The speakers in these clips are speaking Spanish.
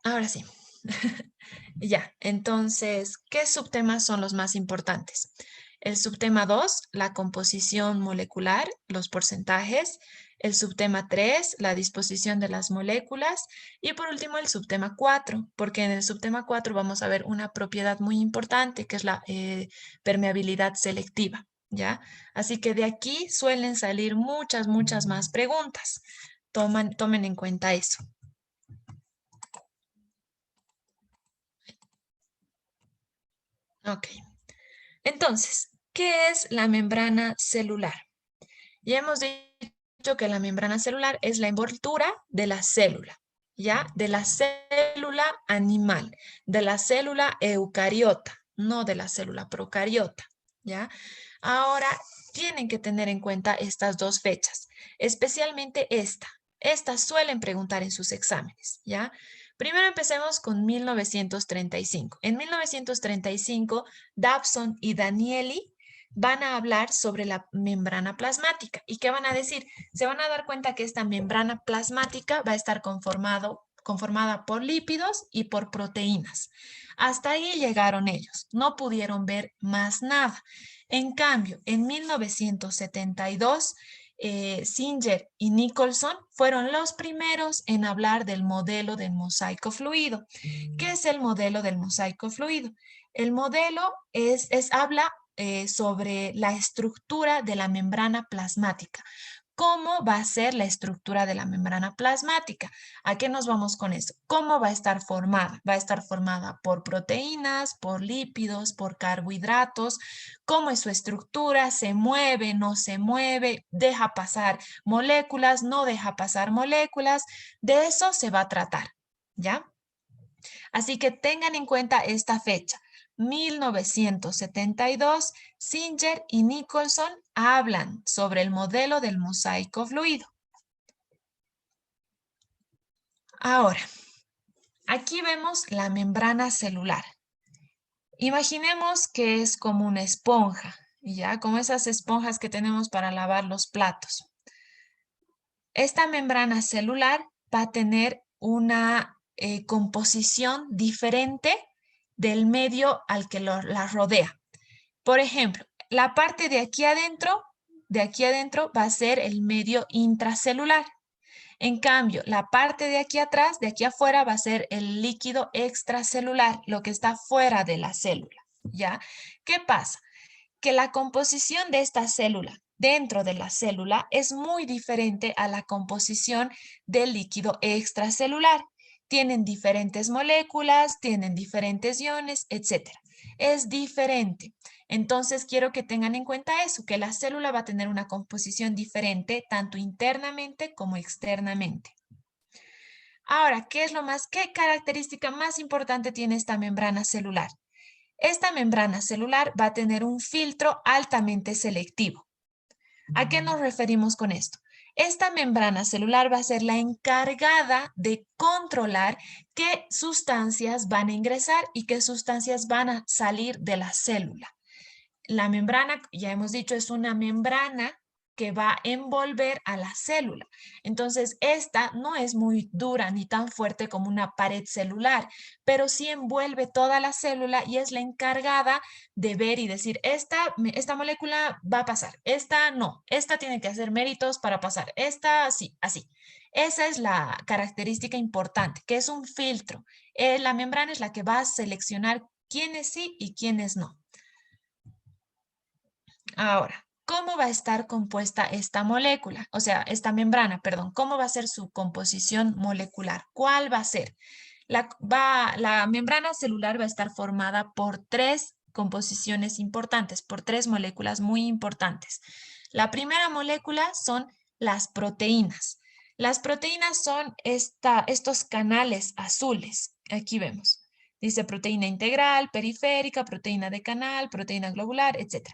Ahora sí. Ya, entonces, ¿qué subtemas son los más importantes? El subtema 2, la composición molecular, los porcentajes. El subtema 3, la disposición de las moléculas. Y por último, el subtema 4, porque en el subtema 4 vamos a ver una propiedad muy importante, que es la permeabilidad selectiva, ¿ya? Así que de aquí suelen salir muchas más preguntas. Tomen en cuenta eso. Ok. Entonces, ¿qué es la membrana celular? Ya hemos dicho que la membrana celular es la envoltura de la célula, ¿ya? De la célula animal, de la célula eucariota, no de la célula procariota, ¿ya? Ahora, tienen que tener en cuenta estas dos fechas, especialmente esta. Estas suelen preguntar en sus exámenes, ¿ya? Primero empecemos con 1935. En 1935, Dobson y Danieli van a hablar sobre la membrana plasmática. ¿Y qué van a decir? Se van a dar cuenta que esta membrana plasmática va a estar conformada por lípidos y por proteínas. Hasta ahí llegaron ellos. No pudieron ver más nada. En cambio, en 1972, Singer y Nicholson fueron los primeros en hablar del modelo del mosaico fluido. ¿Qué es el modelo del mosaico fluido? El modelo habla sobre la estructura de la membrana plasmática. ¿Cómo va a ser la estructura de la membrana plasmática? ¿A qué nos vamos con eso? ¿Cómo va a estar formada? Va a estar formada por proteínas, por lípidos, por carbohidratos. ¿Cómo es su estructura? ¿Se mueve? ¿No se mueve? ¿Deja pasar moléculas? ¿No deja pasar moléculas? De eso se va a tratar, ¿ya? Así que tengan en cuenta esta fecha. 1972, Singer y Nicholson hablan sobre el modelo del mosaico fluido. Ahora, aquí vemos la membrana celular. Imaginemos que es como una esponja, ya como esas esponjas que tenemos para lavar los platos. Esta membrana celular va a tener una composición diferente del medio al que la rodea. Por ejemplo, la parte de aquí adentro va a ser el medio intracelular. En cambio, la parte de aquí atrás, de aquí afuera, va a ser el líquido extracelular, lo que está fuera de la célula, ¿ya? ¿Qué pasa? Que la composición de esta célula dentro de la célula es muy diferente a la composición del líquido extracelular. Tienen diferentes moléculas, tienen diferentes iones, etc. Es diferente. Entonces, quiero que tengan en cuenta eso, que la célula va a tener una composición diferente tanto internamente como externamente. Ahora, qué característica más importante tiene esta membrana celular? Esta membrana celular va a tener un filtro altamente selectivo. ¿A qué nos referimos con esto? Esta membrana celular va a ser la encargada de controlar qué sustancias van a ingresar y qué sustancias van a salir de la célula. La membrana, ya hemos dicho, es una membrana que va a envolver a la célula. Entonces, esta no es muy dura ni tan fuerte como una pared celular, pero sí envuelve toda la célula y es la encargada de ver y decir, esta molécula va a pasar, esta no, esta tiene que hacer méritos para pasar, esta sí, así. Esa es la característica importante, que es un filtro. La membrana es la que va a seleccionar quiénes sí y quiénes no. Ahora, ¿cómo va a estar compuesta esta molécula? O sea, esta membrana, perdón, ¿cómo va a ser su composición molecular? ¿Cuál va a ser? La membrana celular va a estar formada por tres composiciones importantes, por tres moléculas muy importantes. La primera molécula son las proteínas. Las proteínas son estos canales azules. Aquí vemos. Dice proteína integral, periférica, proteína de canal, proteína globular, etc.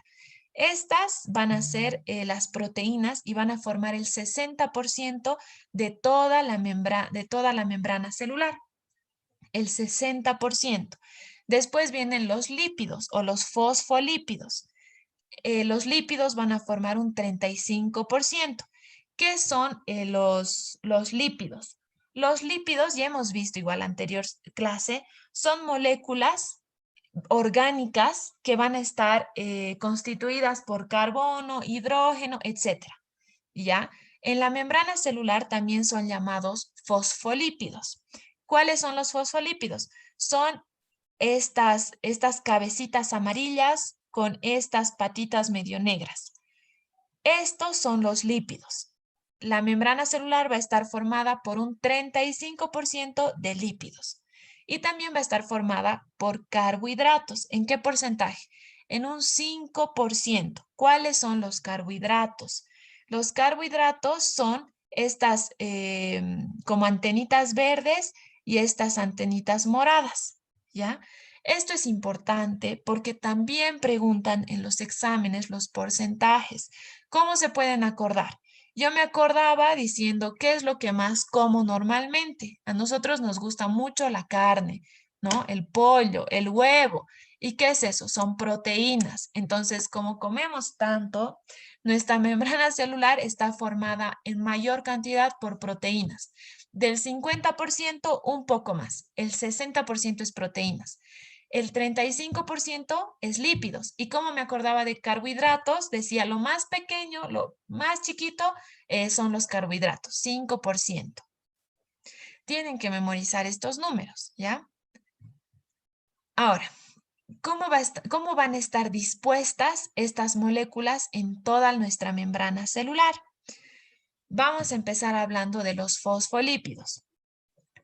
Estas van a ser las proteínas y van a formar el 60% de toda la membrana celular, el 60%. Después vienen los lípidos o los fosfolípidos. Los lípidos van a formar un 35%. ¿Qué son los lípidos? Los lípidos, ya hemos visto igual la anterior clase, son moléculas orgánicas que van a estar constituidas por carbono, hidrógeno, etcétera. ¿Ya? En la membrana celular también son llamados fosfolípidos. ¿Cuáles son los fosfolípidos? Son estas cabecitas amarillas con estas patitas medio negras. Estos son los lípidos. La membrana celular va a estar formada por un 35% de lípidos y también va a estar formada por carbohidratos. ¿En qué porcentaje? En un 5%. ¿Cuáles son los carbohidratos? Los carbohidratos son estas como antenitas verdes y estas antenitas moradas, ¿ya? Esto es importante porque también preguntan en los exámenes los porcentajes. ¿Cómo se pueden acordar? Yo me acordaba diciendo qué es lo que más como normalmente. A nosotros nos gusta mucho la carne, ¿no? El pollo, el huevo. ¿Y qué es eso? Son proteínas. Entonces, como comemos tanto, nuestra membrana celular está formada en mayor cantidad por proteínas. Del 50%, un poco más. El 60% es proteínas. El 35% es lípidos. Y como me acordaba de carbohidratos, decía lo más pequeño, lo más chiquito, son los carbohidratos, 5%. Tienen que memorizar estos números, ¿ya? Ahora, ¿cómo van a estar dispuestas estas moléculas en toda nuestra membrana celular? Vamos a empezar hablando de los fosfolípidos.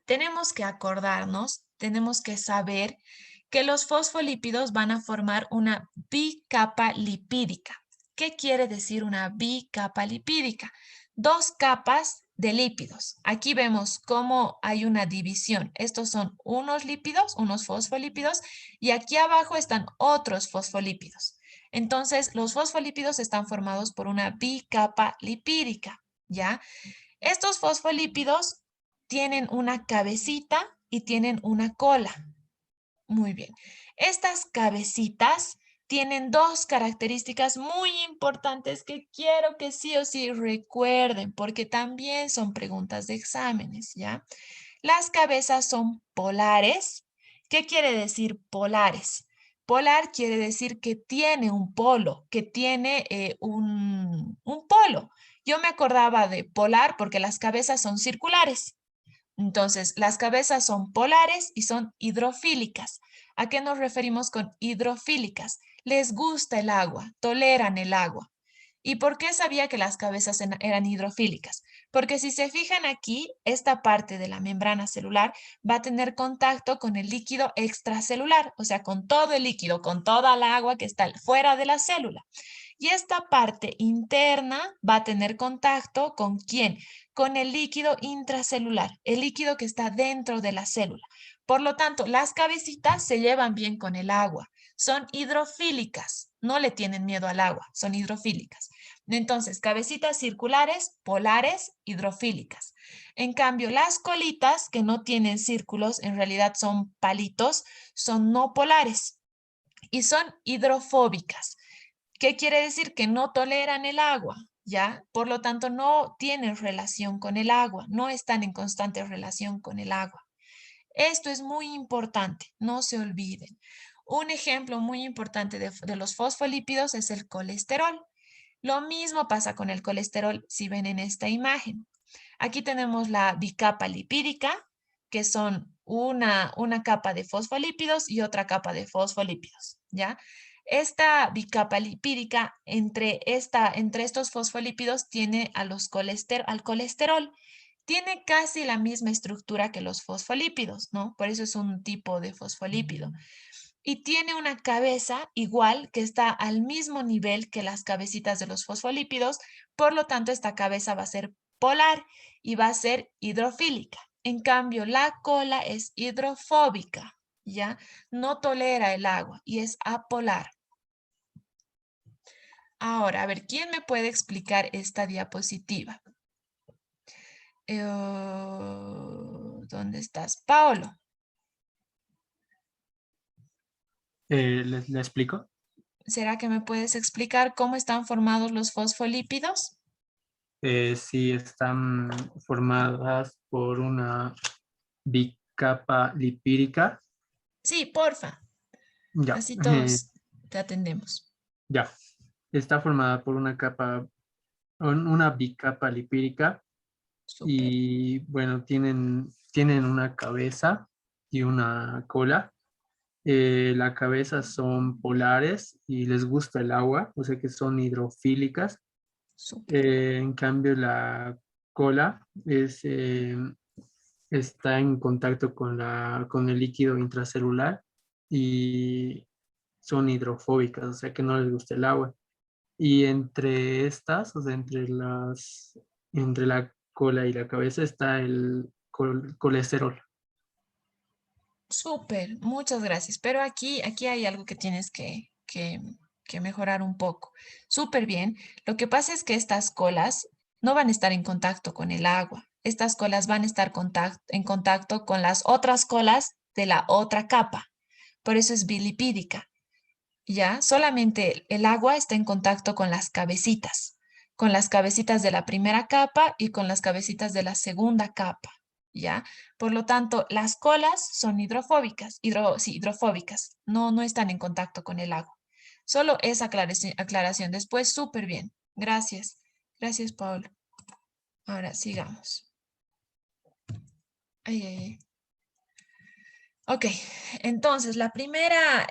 Tenemos que acordarnos, tenemos que saber que los fosfolípidos van a formar una bicapa lipídica. ¿Qué quiere decir una bicapa lipídica? Dos capas de lípidos. Aquí vemos cómo hay una división. Estos son unos lípidos, unos fosfolípidos, y aquí abajo están otros fosfolípidos. Entonces, los fosfolípidos están formados por una bicapa lipídica, ¿ya? Estos fosfolípidos tienen una cabecita y tienen una cola. Muy bien. Estas cabecitas tienen dos características muy importantes que quiero que sí o sí recuerden, porque también son preguntas de exámenes, ¿ya? Las cabezas son polares. ¿Qué quiere decir polares? Polar quiere decir que tiene un polo, que tiene un polo. Yo me acordaba de polar porque las cabezas son circulares. Entonces, las cabezas son polares y son hidrofílicas. ¿A qué nos referimos con hidrofílicas? Les gusta el agua, toleran el agua. ¿Y por qué sabía que las cabezas eran hidrofílicas? Porque si se fijan aquí, esta parte de la membrana celular va a tener contacto con el líquido extracelular, o sea, con todo el líquido, con toda la agua que está fuera de la célula. Y esta parte interna va a tener contacto ¿con quién? Con el líquido intracelular, el líquido que está dentro de la célula. Por lo tanto, las cabecitas se llevan bien con el agua. Son hidrofílicas, no le tienen miedo al agua, son hidrofílicas. Entonces, cabecitas circulares, polares, hidrofílicas. En cambio, las colitas, que no tienen círculos, en realidad son palitos, son no polares y son hidrofóbicas. ¿Qué quiere decir? Que no toleran el agua, ¿ya? Por lo tanto, no tienen relación con el agua, no están en constante relación con el agua. Esto es muy importante, no se olviden. Un ejemplo muy importante de los fosfolípidos es el colesterol. Lo mismo pasa con el colesterol si ven en esta imagen. Aquí tenemos la bicapa lipídica, que son una capa de fosfolípidos y otra capa de fosfolípidos, ¿ya? Esta bicapa lipídica entre estos fosfolípidos tiene al colesterol. Tiene casi la misma estructura que los fosfolípidos, ¿no? Por eso es un tipo de fosfolípido. Y tiene una cabeza igual que está al mismo nivel que las cabecitas de los fosfolípidos, por lo tanto esta cabeza va a ser polar y va a ser hidrofílica. En cambio, la cola es hidrofóbica, ¿ya? No tolera el agua y es apolar. Ahora, a ver, ¿quién me puede explicar esta diapositiva? ¿Dónde estás? Paolo, ¿Le explico? ¿será que me puedes explicar cómo están formados los fosfolípidos? Sí, están formadas por una bicapa lipídica. Sí, porfa. Ya, Así todos te atendemos. ya. Está formada por una bicapa lipídica Súper. y bueno, tienen una cabeza y una cola. La cabeza son polares y les gusta el agua, o sea que son hidrofílicas. Súper. En cambio, la cola está en contacto con el líquido intracelular y son hidrofóbicas, o sea que no les gusta el agua. Y entre estas, o sea, entre la cola y la cabeza está el colesterol. Súper, muchas gracias. Pero aquí hay algo que tienes que mejorar un poco. Súper bien. Lo que pasa es que estas colas no van a estar en contacto con el agua. Estas colas van a estar en contacto con las otras colas de la otra capa. Por eso es bilipídica. ¿Ya? Solamente el agua está en contacto con las cabecitas de la primera capa y con las cabecitas de la segunda capa, ¿ya? Por lo tanto, las colas son hidrofóbicas, sí, hidrofóbicas, no están en contacto con el agua. Solo esa aclaración. Después, súper bien. Gracias. Gracias, Paul. Ahora, sigamos. Ay, ay, ay. Ok, entonces la primera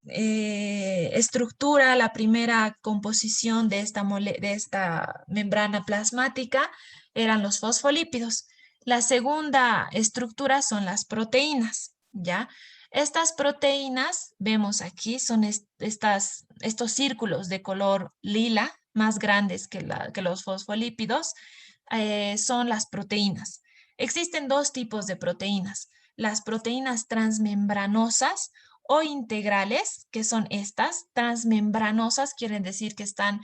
estructura, la primera composición de de esta membrana plasmática eran los fosfolípidos. La segunda estructura son las proteínas, ¿ya? Estas proteínas, vemos aquí, son estos círculos de color lila, más grandes que los fosfolípidos, son las proteínas. Existen dos tipos de proteínas: las proteínas transmembranosas o integrales, que son estas. Transmembranosas quieren decir que están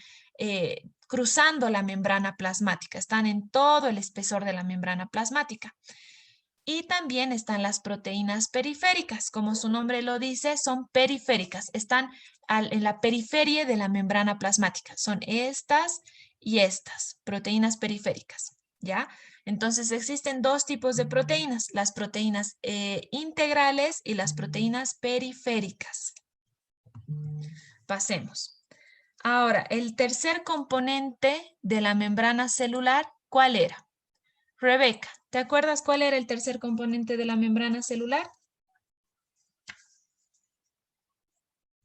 cruzando la membrana plasmática, están en todo el espesor de la membrana plasmática. Y también están las proteínas periféricas, como su nombre lo dice, son periféricas, están en la periferia de la membrana plasmática. Son estas y estas, proteínas periféricas, ¿ya? Entonces existen dos tipos de proteínas: las proteínas integrales y las proteínas periféricas. Pasemos. Ahora, el tercer componente de la membrana celular, ¿cuál era? Rebeca, ¿te acuerdas cuál era el tercer componente de la membrana celular?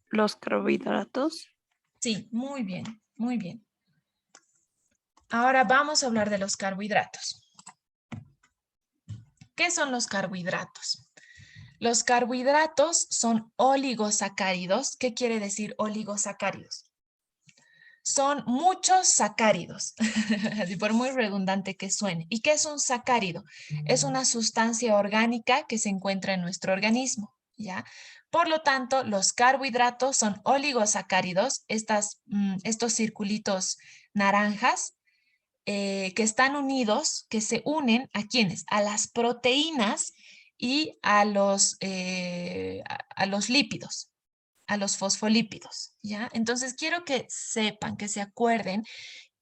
Los carbohidratos. Sí, muy bien, muy bien. Ahora vamos a hablar de los carbohidratos. ¿Qué son los carbohidratos? Los carbohidratos son oligosacáridos. ¿Qué quiere decir oligosacáridos? Son muchos sacáridos, así por muy redundante que suene. ¿Y qué es un sacárido? Es una sustancia orgánica que se encuentra en nuestro organismo, ¿ya? Por lo tanto, los carbohidratos son oligosacáridos, estos circulitos naranjas que están unidos, que se unen ¿a quiénes? A las proteínas y a los lípidos, a los fosfolípidos, ¿ya? Entonces quiero que sepan, que se acuerden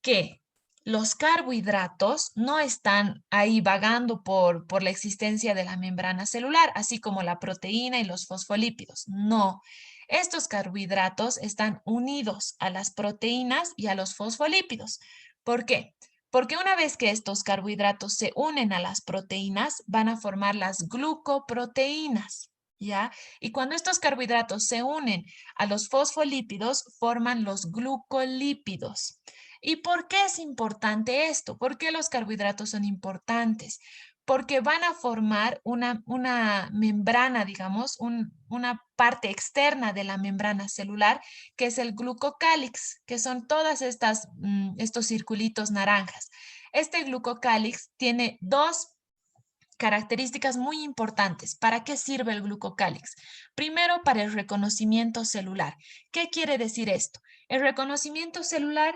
que los carbohidratos no están ahí vagando por la existencia de la membrana celular, así como la proteína y los fosfolípidos. No, estos carbohidratos están unidos a las proteínas y a los fosfolípidos. ¿Por qué? Porque una vez que estos carbohidratos se unen a las proteínas, van a formar las glucoproteínas, ¿ya? Y cuando estos carbohidratos se unen a los fosfolípidos, forman los glucolípidos. ¿Y por qué es importante esto? ¿Por qué los carbohidratos son importantes? Porque van a formar una membrana, digamos, una parte externa de la membrana celular, que es el glucocálix, que son todas estos circulitos naranjas. Este glucocálix tiene dos características muy importantes. ¿Para qué sirve el glucocálix? Primero, para el reconocimiento celular. ¿Qué quiere decir esto? El reconocimiento celular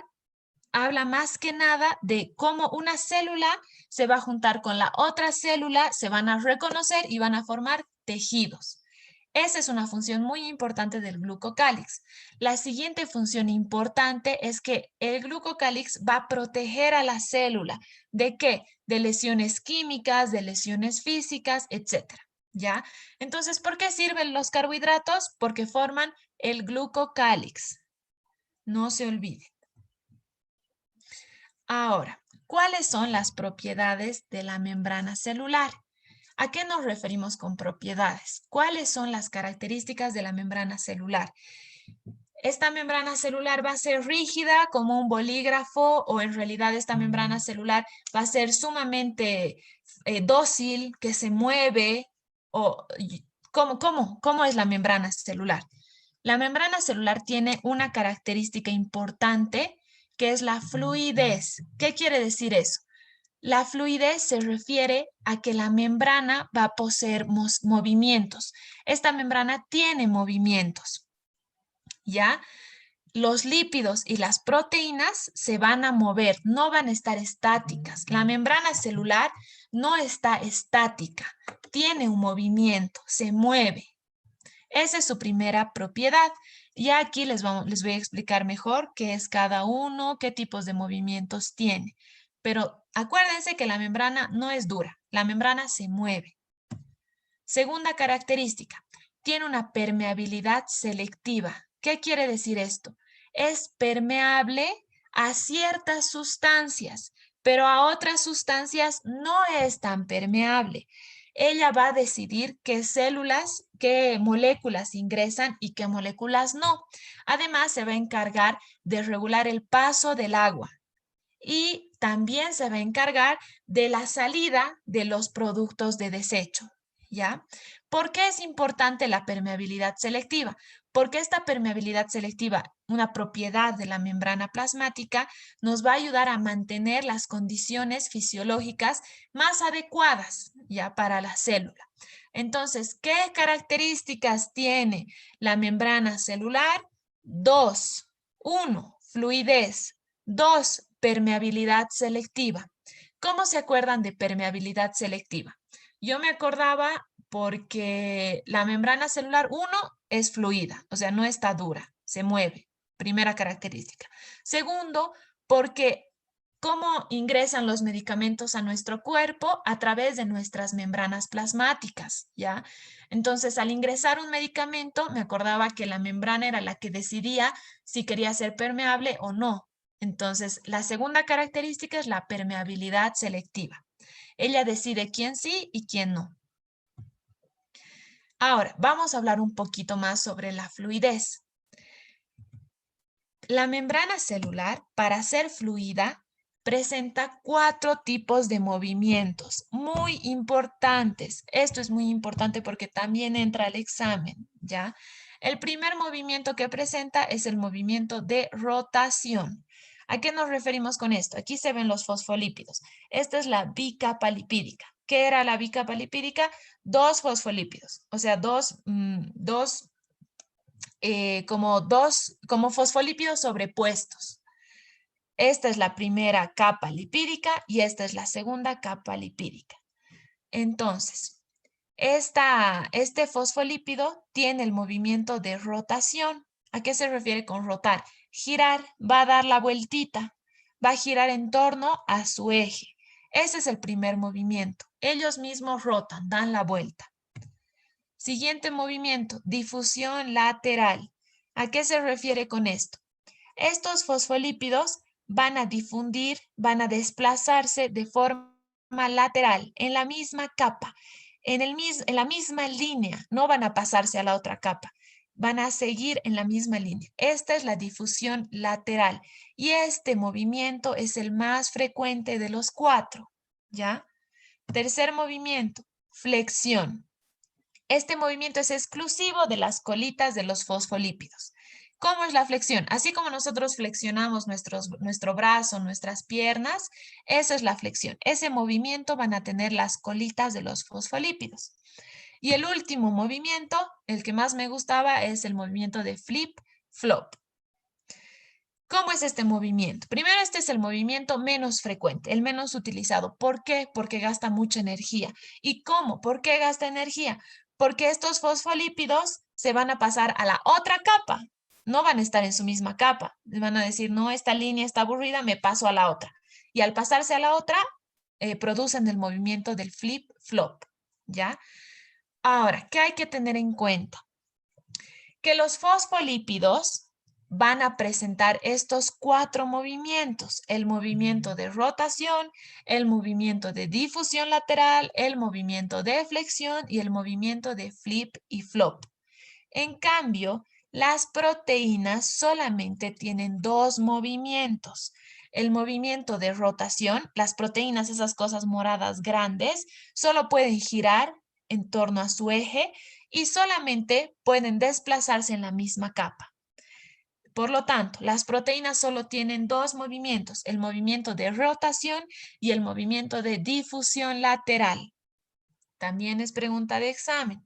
habla más que nada de cómo una célula se va a juntar con la otra célula, se van a reconocer y van a formar tejidos. Esa es una función muy importante del glucocálix. La siguiente función importante es que el glucocálix va a proteger a la célula. ¿De qué? De lesiones químicas, de lesiones físicas, etc. ¿Ya? Entonces, ¿por qué sirven los carbohidratos? Porque forman el glucocálix. No se olviden. Ahora, ¿cuáles son las propiedades de la membrana celular? ¿A qué nos referimos con propiedades? ¿Cuáles son las características de la membrana celular? Esta membrana celular va a ser rígida como un bolígrafo, o en realidad esta membrana celular va a ser sumamente dócil, que se mueve. ¿Cómo es la membrana celular? La membrana celular tiene una característica importante que es la fluidez. ¿Qué quiere decir eso? La fluidez se refiere a que la membrana va a poseer movimientos. Esta membrana tiene movimientos, ¿ya? Los lípidos y las proteínas se van a mover, no van a estar estáticas. La membrana celular no está estática, tiene un movimiento, se mueve. Esa es su primera propiedad. Y aquí les voy a explicar mejor qué es cada uno, qué tipos de movimientos tiene. Pero acuérdense que la membrana no es dura, la membrana se mueve. Segunda característica, tiene una permeabilidad selectiva. ¿Qué quiere decir esto? Es permeable a ciertas sustancias, pero a otras sustancias no es tan permeable. Ella va a decidir qué células, qué moléculas ingresan y qué moléculas no. Además, se va a encargar de regular el paso del agua y también se va a encargar de la salida de los productos de desecho, ¿ya? ¿Por qué es importante la permeabilidad selectiva? Porque esta permeabilidad selectiva, una propiedad de la membrana plasmática, nos va a ayudar a mantener las condiciones fisiológicas más adecuadas, ¿ya? Para la célula. Entonces, ¿qué características tiene la membrana celular? 2. 1. Fluidez. 2. Permeabilidad selectiva. ¿Cómo se acuerdan de permeabilidad selectiva? Yo me acordaba porque la membrana celular, 1, es fluida, o sea, no está dura, se mueve. Primera característica. Segundo, porque ¿cómo ingresan los medicamentos a nuestro cuerpo? A través de nuestras membranas plasmáticas, ¿ya? Entonces, al ingresar un medicamento, me acordaba que la membrana era la que decidía si quería ser permeable o no. Entonces, la segunda característica es la permeabilidad selectiva. Ella decide quién sí y quién no. Ahora, vamos a hablar un poquito más sobre la fluidez. La membrana celular, para ser fluida, presenta 4 tipos de movimientos muy importantes. Esto es muy importante porque también entra al examen, ¿ya? El primer movimiento que presenta es el movimiento de rotación. ¿A qué nos referimos con esto? Aquí se ven los fosfolípidos. Esta es la bicapa lipídica. ¿Qué era la bicapa lipídica? 2 fosfolípidos, o sea, como fosfolípidos sobrepuestos. Esta es la primera capa lipídica y esta es la segunda capa lipídica. Entonces, este fosfolípido tiene el movimiento de rotación. ¿A qué se refiere con rotar? Girar, va a dar la vueltita, va a girar en torno a su eje. Ese es el primer movimiento. Ellos mismos rotan, dan la vuelta. Siguiente movimiento, difusión lateral. ¿A qué se refiere con esto? Estos fosfolípidos van a difundir, van a desplazarse de forma lateral, en la misma capa, en la misma línea, no van a pasarse a la otra capa, van a seguir en la misma línea. Esta es la difusión lateral y este movimiento es el más frecuente de los 4, ¿ya? Tercer movimiento, flexión. Este movimiento es exclusivo de las colitas de los fosfolípidos. ¿Cómo es la flexión? Así como nosotros flexionamos nuestro brazo, nuestras piernas, esa es la flexión. Ese movimiento van a tener las colitas de los fosfolípidos. Y el último movimiento, el que más me gustaba, es el movimiento de flip-flop. ¿Cómo es este movimiento? Primero, este es el movimiento menos frecuente, el menos utilizado. ¿Por qué? Porque gasta mucha energía. ¿Y cómo? ¿Por qué gasta energía? porque estos fosfolípidos se van a pasar a la otra capa. No van a estar en su misma capa. Van a decir, no, esta línea está aburrida, me paso a la otra. Y al pasarse a la otra, producen el movimiento del flip-flop, ¿ya? Ahora, ¿qué hay que tener en cuenta? Que los fosfolípidos van a presentar estos 4 movimientos: el movimiento de rotación, el movimiento de difusión lateral, el movimiento de flexión y el movimiento de flip y flop. En cambio, las proteínas solamente tienen 2 movimientos. El movimiento de rotación, las proteínas, esas cosas moradas grandes, solo pueden girar en torno a su eje y solamente pueden desplazarse en la misma capa. Por lo tanto, las proteínas solo tienen 2 movimientos, el movimiento de rotación y el movimiento de difusión lateral. También es pregunta de examen.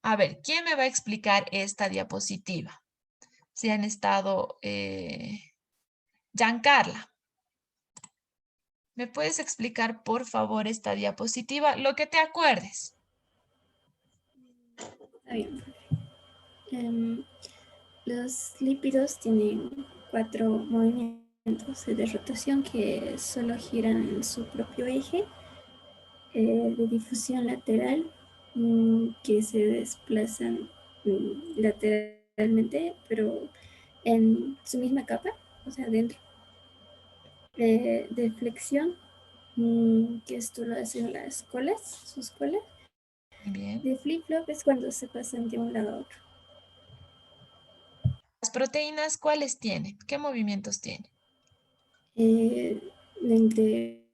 A ver, ¿quién me va a explicar esta diapositiva? Si han estado, Giancarla, ¿me puedes explicar por favor esta diapositiva? Lo que te acuerdes. Está bien. Los lípidos tienen 4 movimientos de rotación que solo giran en su propio eje, de difusión lateral, que se desplazan lateralmente, pero en su misma capa, o sea, dentro. De flexión, que esto lo hacen las colas, sus colas. Muy bien. De flip-flop es cuando se pasan de un lado a otro. Las proteínas, ¿cuáles tienen? ¿Qué movimientos tienen? De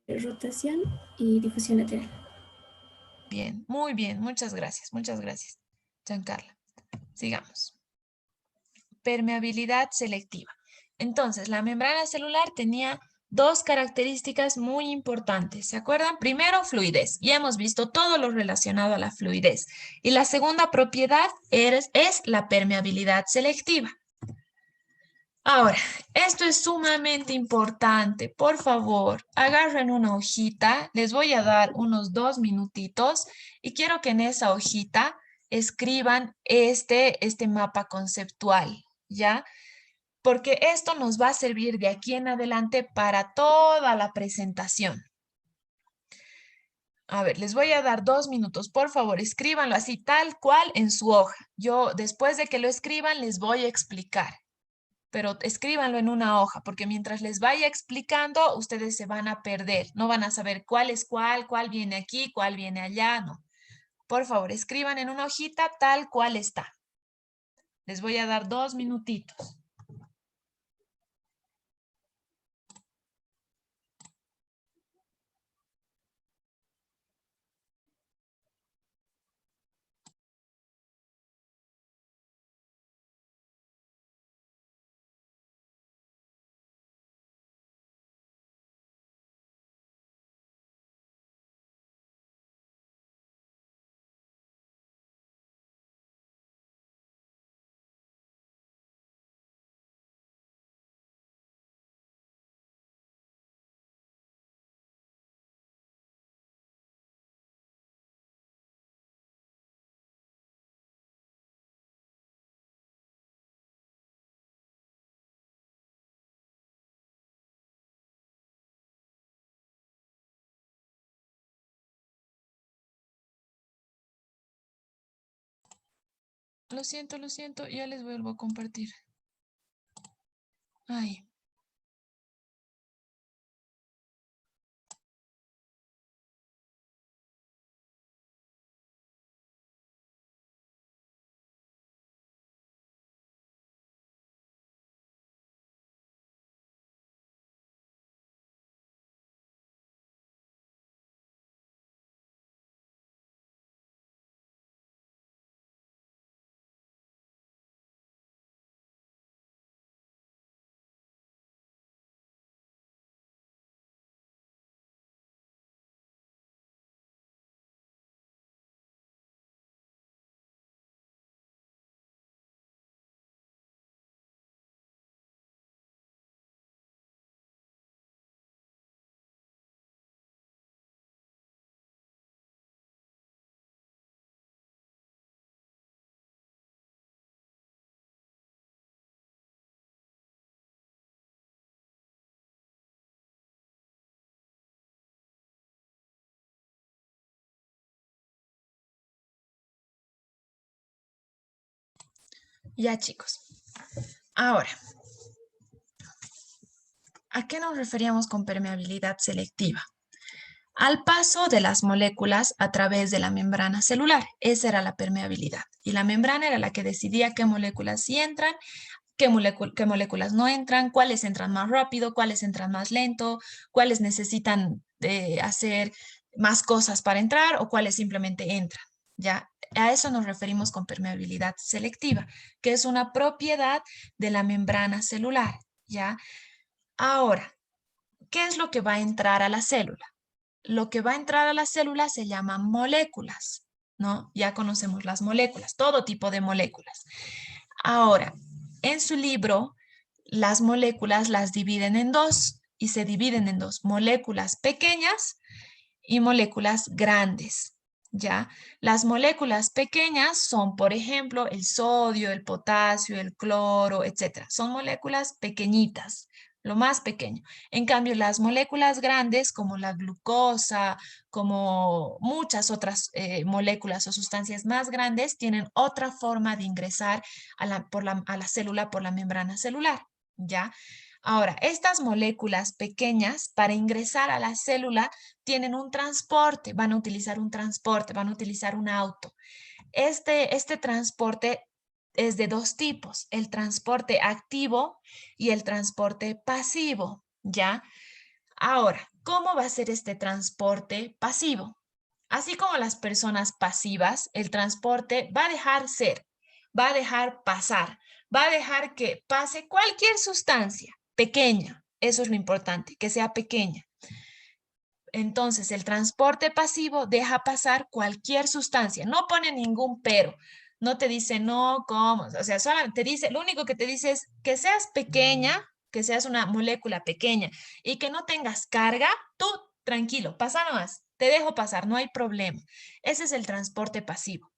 rotación y difusión lateral. Bien, muy bien, muchas gracias, Giancarla. Sigamos. Permeabilidad selectiva. Entonces, la membrana celular tenía 2 características muy importantes. ¿Se acuerdan? Primero, fluidez. Ya hemos visto todo lo relacionado a la fluidez. Y la segunda propiedad es la permeabilidad selectiva. Ahora, esto es sumamente importante. Por favor, agarren una hojita. Les voy a dar unos 2 minutitos y quiero que en esa hojita escriban este mapa conceptual, ¿ya? Porque esto nos va a servir de aquí en adelante para toda la presentación. A ver, les voy a dar 2 minutos. Por favor, escríbanlo así tal cual en su hoja. Yo, después de que lo escriban, les voy a explicar. Pero escríbanlo en una hoja, porque mientras les vaya explicando, ustedes se van a perder. No van a saber cuál es cuál viene aquí, cuál viene allá, no. Por favor, escriban en una hojita tal cual está. Les voy a dar 2 minutitos. Lo siento, ya les vuelvo a compartir. Ay. Ya, chicos. Ahora, ¿a qué nos referíamos con permeabilidad selectiva? Al paso de las moléculas a través de la membrana celular. Esa era la permeabilidad. Y la membrana era la que decidía qué moléculas sí entran, qué moléculas no entran, cuáles entran más rápido, cuáles entran más lento, cuáles necesitan hacer más cosas para entrar o cuáles simplemente entran. ¿Ya? A eso nos referimos con permeabilidad selectiva, que es una propiedad de la membrana celular. ¿Ya? Ahora, ¿qué es lo que va a entrar a la célula? Lo que va a entrar a la célula se llaman moléculas, ¿no? Ya conocemos las moléculas, todo tipo de moléculas. Ahora, en su libro, las moléculas las dividen en dos y se dividen en dos, moléculas pequeñas y moléculas grandes, ¿ya? Las moléculas pequeñas son, por ejemplo, el sodio, el potasio, el cloro, etcétera. Son moléculas pequeñitas, lo más pequeño. En cambio, las moléculas grandes, como la glucosa, como muchas otras moléculas o sustancias más grandes, tienen otra forma de ingresar a la célula por la membrana celular, ¿ya? Ahora, estas moléculas pequeñas, para ingresar a la célula, tienen un transporte, van a utilizar un transporte, van a utilizar un auto. Este transporte es de dos tipos, el transporte activo y el transporte pasivo, ¿ya? Ahora, ¿cómo va a ser este transporte pasivo? Así como las personas pasivas, el transporte va a dejar ser, va a dejar pasar, va a dejar que pase cualquier sustancia pequeña. Eso es lo importante, que sea pequeña. Entonces, el transporte pasivo deja pasar cualquier sustancia, no pone ningún pero, no te dice no, ¿cómo? O sea, solamente te dice, lo único que te dice es que seas pequeña, que seas una molécula pequeña y que no tengas carga, tú tranquilo, pasa nomás, te dejo pasar, no hay problema. Ese es el transporte pasivo.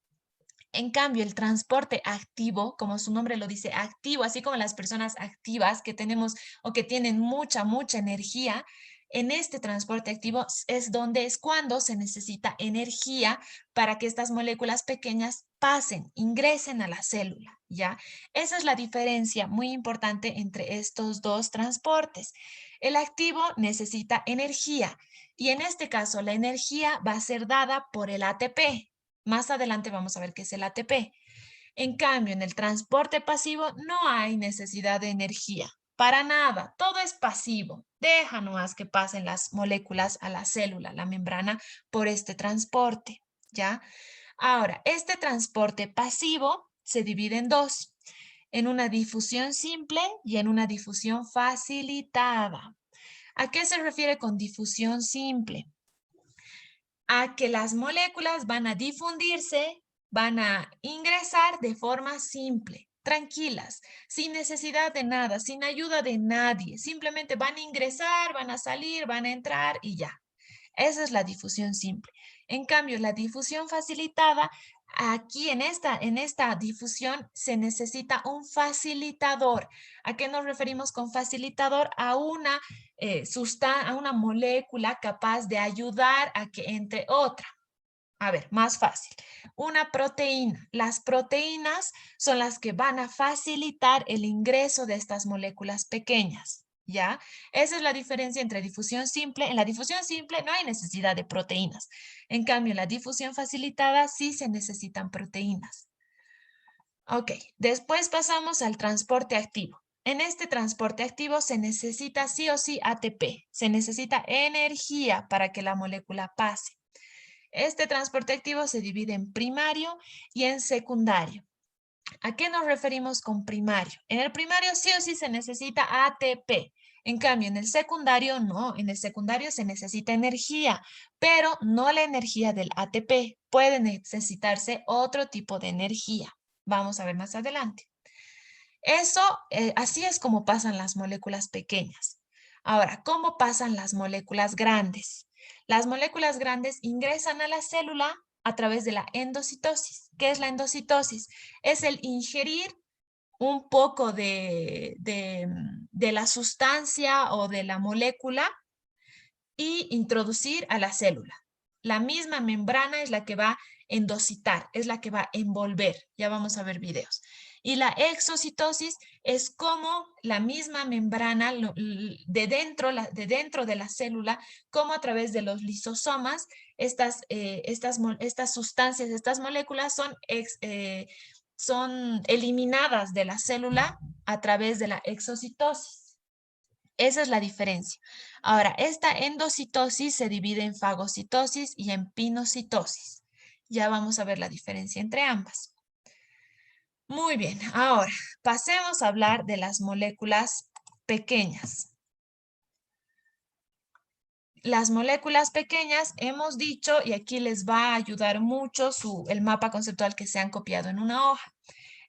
En cambio, el transporte activo, como su nombre lo dice, activo, así como las personas activas que tenemos o que tienen mucha energía, en este transporte activo es cuando se necesita energía para que estas moléculas pequeñas pasen, ingresen a la célula, ¿ya? Esa es la diferencia muy importante entre estos dos transportes. El activo necesita energía y en este caso la energía va a ser dada por el ATP. Más adelante vamos a ver qué es el ATP. En cambio, en el transporte pasivo no hay necesidad de energía. Para nada, todo es pasivo. Deja nomás que pasen las moléculas a la célula, la membrana, por este transporte, ¿ya? Ahora, este transporte pasivo se divide en dos, en una difusión simple y en una difusión facilitada. ¿A qué se refiere con difusión simple? A que las moléculas van a difundirse, van a ingresar de forma simple, tranquilas, sin necesidad de nada, sin ayuda de nadie. Simplemente van a ingresar, van a salir, van a entrar y ya. Esa es la difusión simple. En cambio, la difusión facilitada, aquí en esta difusión se necesita un facilitador. ¿A qué nos referimos con facilitador? A a una molécula capaz de ayudar a que entre otra. A ver, más fácil. Una proteína. Las proteínas son las que van a facilitar el ingreso de estas moléculas pequeñas, ¿ya? Esa es la diferencia entre difusión simple. En la difusión simple no hay necesidad de proteínas. En cambio, en la difusión facilitada sí se necesitan proteínas. Ok, después pasamos al transporte activo. En este transporte activo se necesita sí o sí ATP. Se necesita energía para que la molécula pase. Este transporte activo se divide en primario y en secundario. ¿A qué nos referimos con primario? En el primario sí o sí se necesita ATP. En cambio, en el secundario no. En el secundario se necesita energía, pero no la energía del ATP. Puede necesitarse otro tipo de energía. Vamos a ver más adelante. Así es como pasan las moléculas pequeñas. Ahora, ¿cómo pasan las moléculas grandes? Las moléculas grandes ingresan a la célula a través de la endocitosis. ¿Qué es la endocitosis? Es el ingerir un poco de la sustancia o de la molécula y introducir a la célula. La misma membrana es la que va a endocitar, es la que va a envolver. Ya vamos a ver videos. Y la exocitosis es como la misma membrana de dentro de la célula, como a través de los lisosomas, estas sustancias, estas moléculas son eliminadas de la célula a través de la exocitosis. Esa es la diferencia. Ahora, esta endocitosis se divide en fagocitosis y en pinocitosis. Ya vamos a ver la diferencia entre ambas. Muy bien, ahora pasemos a hablar de las moléculas pequeñas. Las moléculas pequeñas hemos dicho, y aquí les va a ayudar mucho el mapa conceptual que se han copiado en una hoja.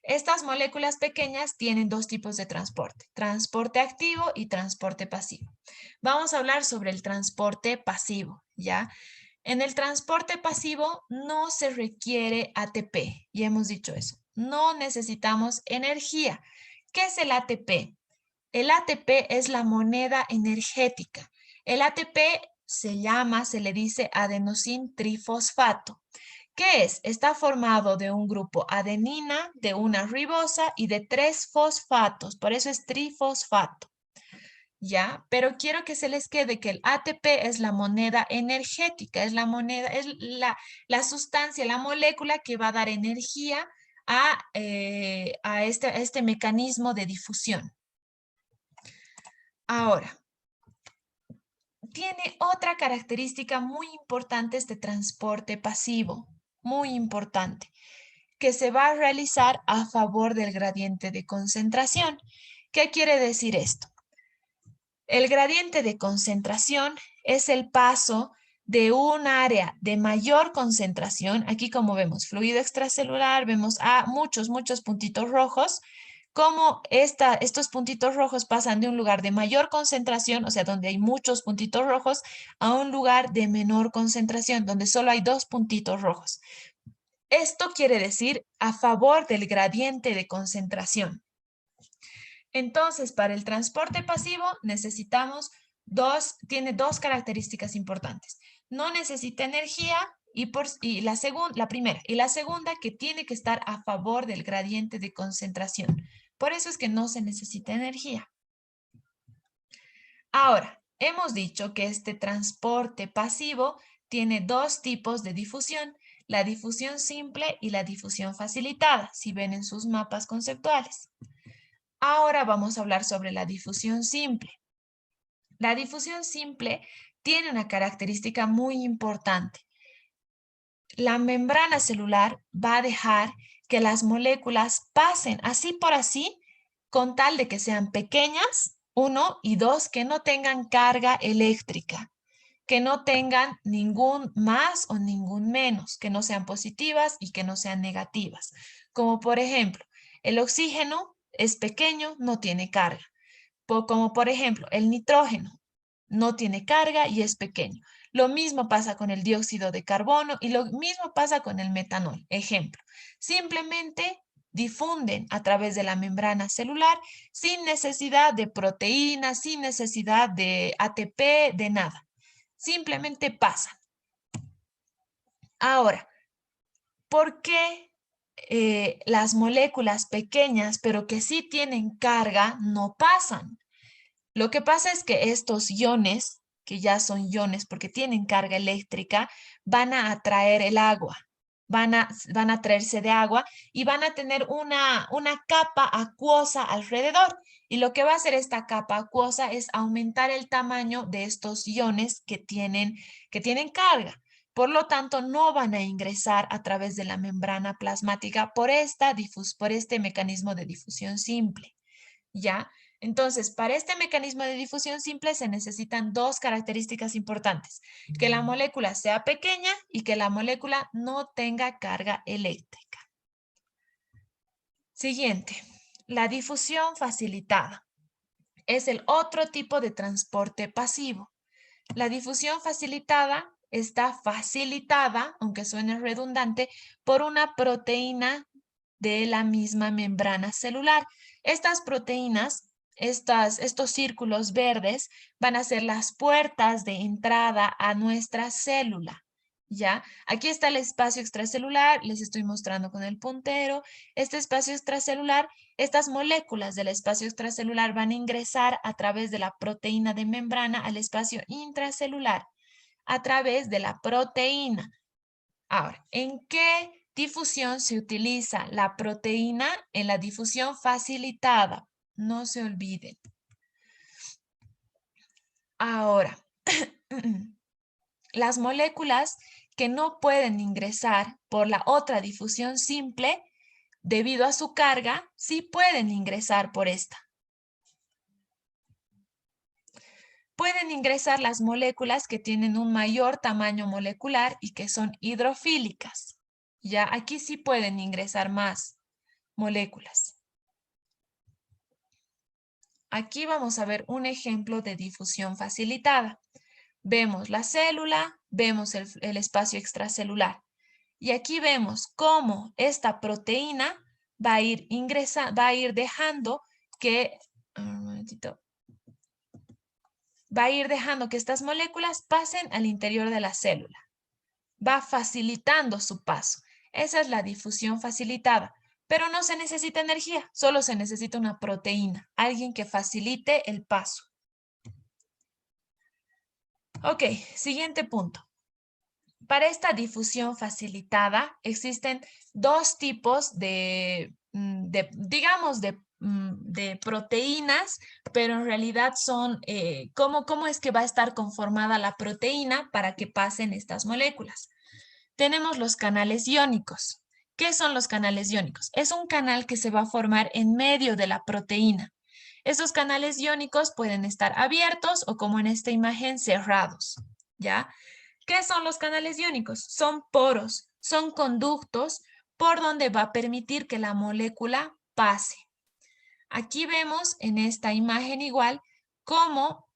Estas moléculas pequeñas tienen dos tipos de transporte, transporte activo y transporte pasivo. Vamos a hablar sobre el transporte pasivo, ¿ya? En el transporte pasivo no se requiere ATP, y hemos dicho eso. No necesitamos energía. ¿Qué es el ATP? El ATP es la moneda energética. El ATP se le dice adenosín trifosfato. ¿Qué es? Está formado de un grupo adenina, de una ribosa y de 3 fosfatos. Por eso es trifosfato. ¿Ya? Pero quiero que se les quede que el ATP es la moneda energética, es la sustancia, la molécula que va a dar energía a este mecanismo de difusión. Ahora, tiene otra característica muy importante este transporte pasivo, muy importante, que se va a realizar a favor del gradiente de concentración. ¿Qué quiere decir esto? El gradiente de concentración es el paso de un área de mayor concentración. Aquí como vemos fluido extracelular, vemos muchos puntitos rojos. Como estos puntitos rojos pasan de un lugar de mayor concentración, o sea, donde hay muchos puntitos rojos, a un lugar de menor concentración, donde solo hay 2 puntitos rojos. Esto quiere decir a favor del gradiente de concentración. Entonces, para el transporte pasivo necesitamos tiene dos características importantes. No necesita energía la primera. Y la segunda, que tiene que estar a favor del gradiente de concentración. Por eso es que no se necesita energía. Ahora, hemos dicho que este transporte pasivo tiene dos tipos de difusión, la difusión simple y la difusión facilitada, si ven en sus mapas conceptuales. Ahora vamos a hablar sobre la difusión simple. La difusión simple tiene una característica muy importante. La membrana celular va a dejar que las moléculas pasen así por así, con tal de que sean pequeñas, 1 y 2, que no tengan carga eléctrica, que no tengan ningún más o ningún menos, que no sean positivas y que no sean negativas. Como por ejemplo, el oxígeno es pequeño, no tiene carga. Como por ejemplo, el nitrógeno no tiene carga y es pequeño. Lo mismo pasa con el dióxido de carbono y lo mismo pasa con el metanol. Ejemplo, simplemente difunden a través de la membrana celular sin necesidad de proteínas, sin necesidad de ATP, de nada. Simplemente pasan. Ahora, ¿por qué las moléculas pequeñas, pero que sí tienen carga, no pasan? Lo que pasa es que estos iones, que ya son iones porque tienen carga eléctrica, van a atraer el agua, van a traerse de agua y van a tener una capa acuosa alrededor. Y lo que va a hacer esta capa acuosa es aumentar el tamaño de estos iones que tienen carga. Por lo tanto, no van a ingresar a través de la membrana plasmática por este mecanismo de difusión simple. ¿Ya? Entonces, para este mecanismo de difusión simple se necesitan dos características importantes: que la molécula sea pequeña y que la molécula no tenga carga eléctrica. Siguiente, la difusión facilitada. Es el otro tipo de transporte pasivo. La difusión facilitada está facilitada, aunque suene redundante, por una proteína de la misma membrana celular. Estas proteínas, estos círculos verdes, van a ser las puertas de entrada a nuestra célula. ¿Ya? Aquí está el espacio extracelular, les estoy mostrando con el puntero. Este espacio extracelular, estas moléculas del espacio extracelular van a ingresar a través de la proteína de membrana al espacio intracelular, a través de la proteína. Ahora, ¿en qué difusión se utiliza la proteína? En la difusión facilitada. No se olviden. Ahora, las moléculas que no pueden ingresar por la otra difusión simple, debido a su carga, sí pueden ingresar por esta. Pueden ingresar las moléculas que tienen un mayor tamaño molecular y que son hidrofílicas. Ya, aquí sí pueden ingresar más moléculas. Aquí vamos a ver un ejemplo de difusión facilitada. Vemos la célula, vemos el espacio extracelular. Y aquí vemos cómo esta proteína va a ir dejando que, un momentito, va a ir dejando que estas moléculas pasen al interior de la célula. Va facilitando su paso. Esa es la difusión facilitada. Pero no se necesita energía, solo se necesita una proteína, alguien que facilite el paso. Ok, siguiente punto. Para esta difusión facilitada existen dos tipos digamos, de proteínas, pero en realidad son, ¿cómo es que va a estar conformada la proteína para que pasen estas moléculas? Tenemos los canales iónicos. ¿Qué son los canales iónicos? Es un canal que se va a formar en medio de la proteína. Esos canales iónicos pueden estar abiertos o, como en esta imagen, cerrados, ¿ya? ¿Qué son los canales iónicos? Son poros, son conductos por donde va a permitir que la molécula pase. Aquí vemos en esta imagen igual cómo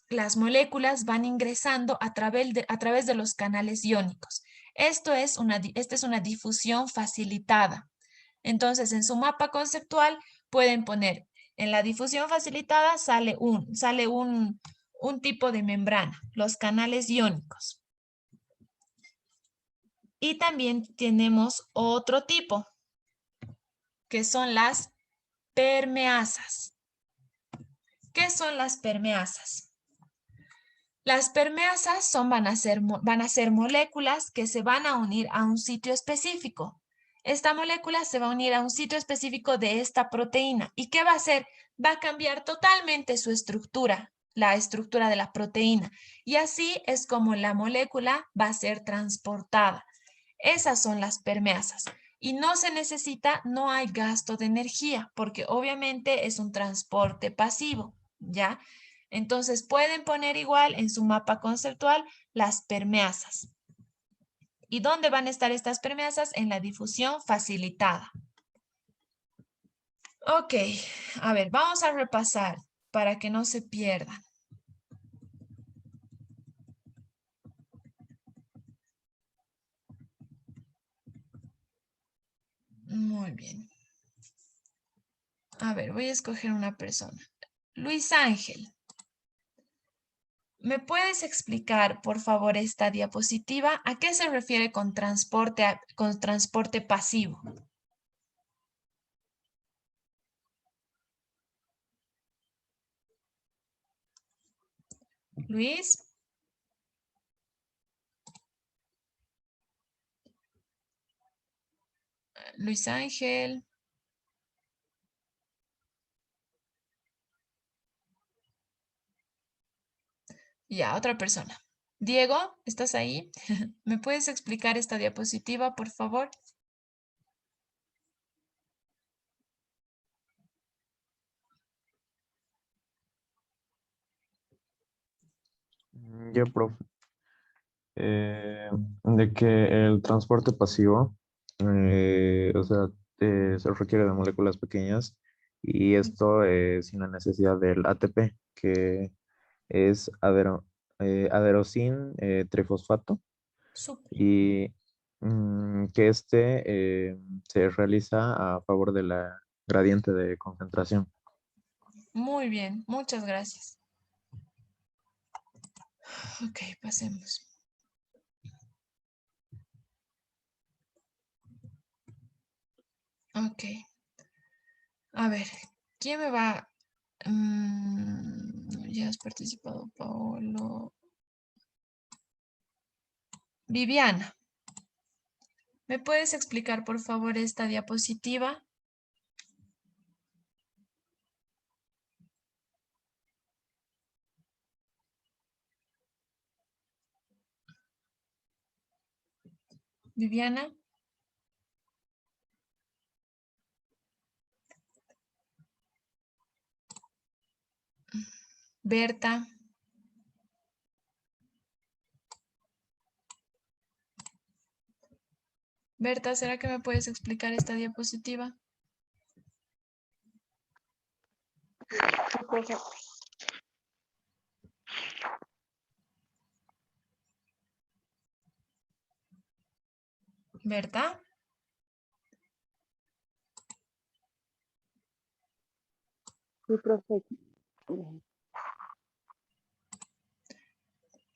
las moléculas van ingresando a través de los canales iónicos. Esta es una difusión facilitada. Entonces, en su mapa conceptual pueden poner, en la difusión facilitada sale un tipo de membrana, los canales iónicos. Y también tenemos otro tipo, que son las permeasas. ¿Qué son las permeasas? Las permeasas van a ser moléculas que se van a unir a un sitio específico. Esta molécula se va a unir a un sitio específico de esta proteína. ¿Y qué va a hacer? Va a cambiar totalmente su estructura, la estructura de la proteína. Y así es como la molécula va a ser transportada. Esas son las permeasas. Y no hay gasto de energía, porque obviamente es un transporte pasivo, ¿ya? Entonces pueden poner igual en su mapa conceptual las permeasas. ¿Y dónde van a estar estas permeasas? En la difusión facilitada. Ok, a ver, vamos a repasar para que no se pierdan. Muy bien. A ver, voy a escoger una persona. Luis Ángel. ¿Me puedes explicar, por favor, esta diapositiva? ¿A qué se refiere con transporte pasivo? Luis. Luis Ángel. Ya, otra persona. Diego, ¿estás ahí? ¿Me puedes explicar esta diapositiva, por favor? Ya, profe. De que el transporte pasivo, o sea, se requiere de moléculas pequeñas y esto sin la necesidad del ATP, que es adenosín trifosfato, Súper. y que se realiza a favor de la gradiente de concentración. Muy bien, muchas gracias. Ok, pasemos. Ok. A ver, ¿quién me va? Ya has participado, Paolo. Viviana, ¿me puedes explicar, por favor, esta diapositiva? Viviana. Berta. Berta, ¿será que me puedes explicar esta diapositiva? Berta. Sí, profe.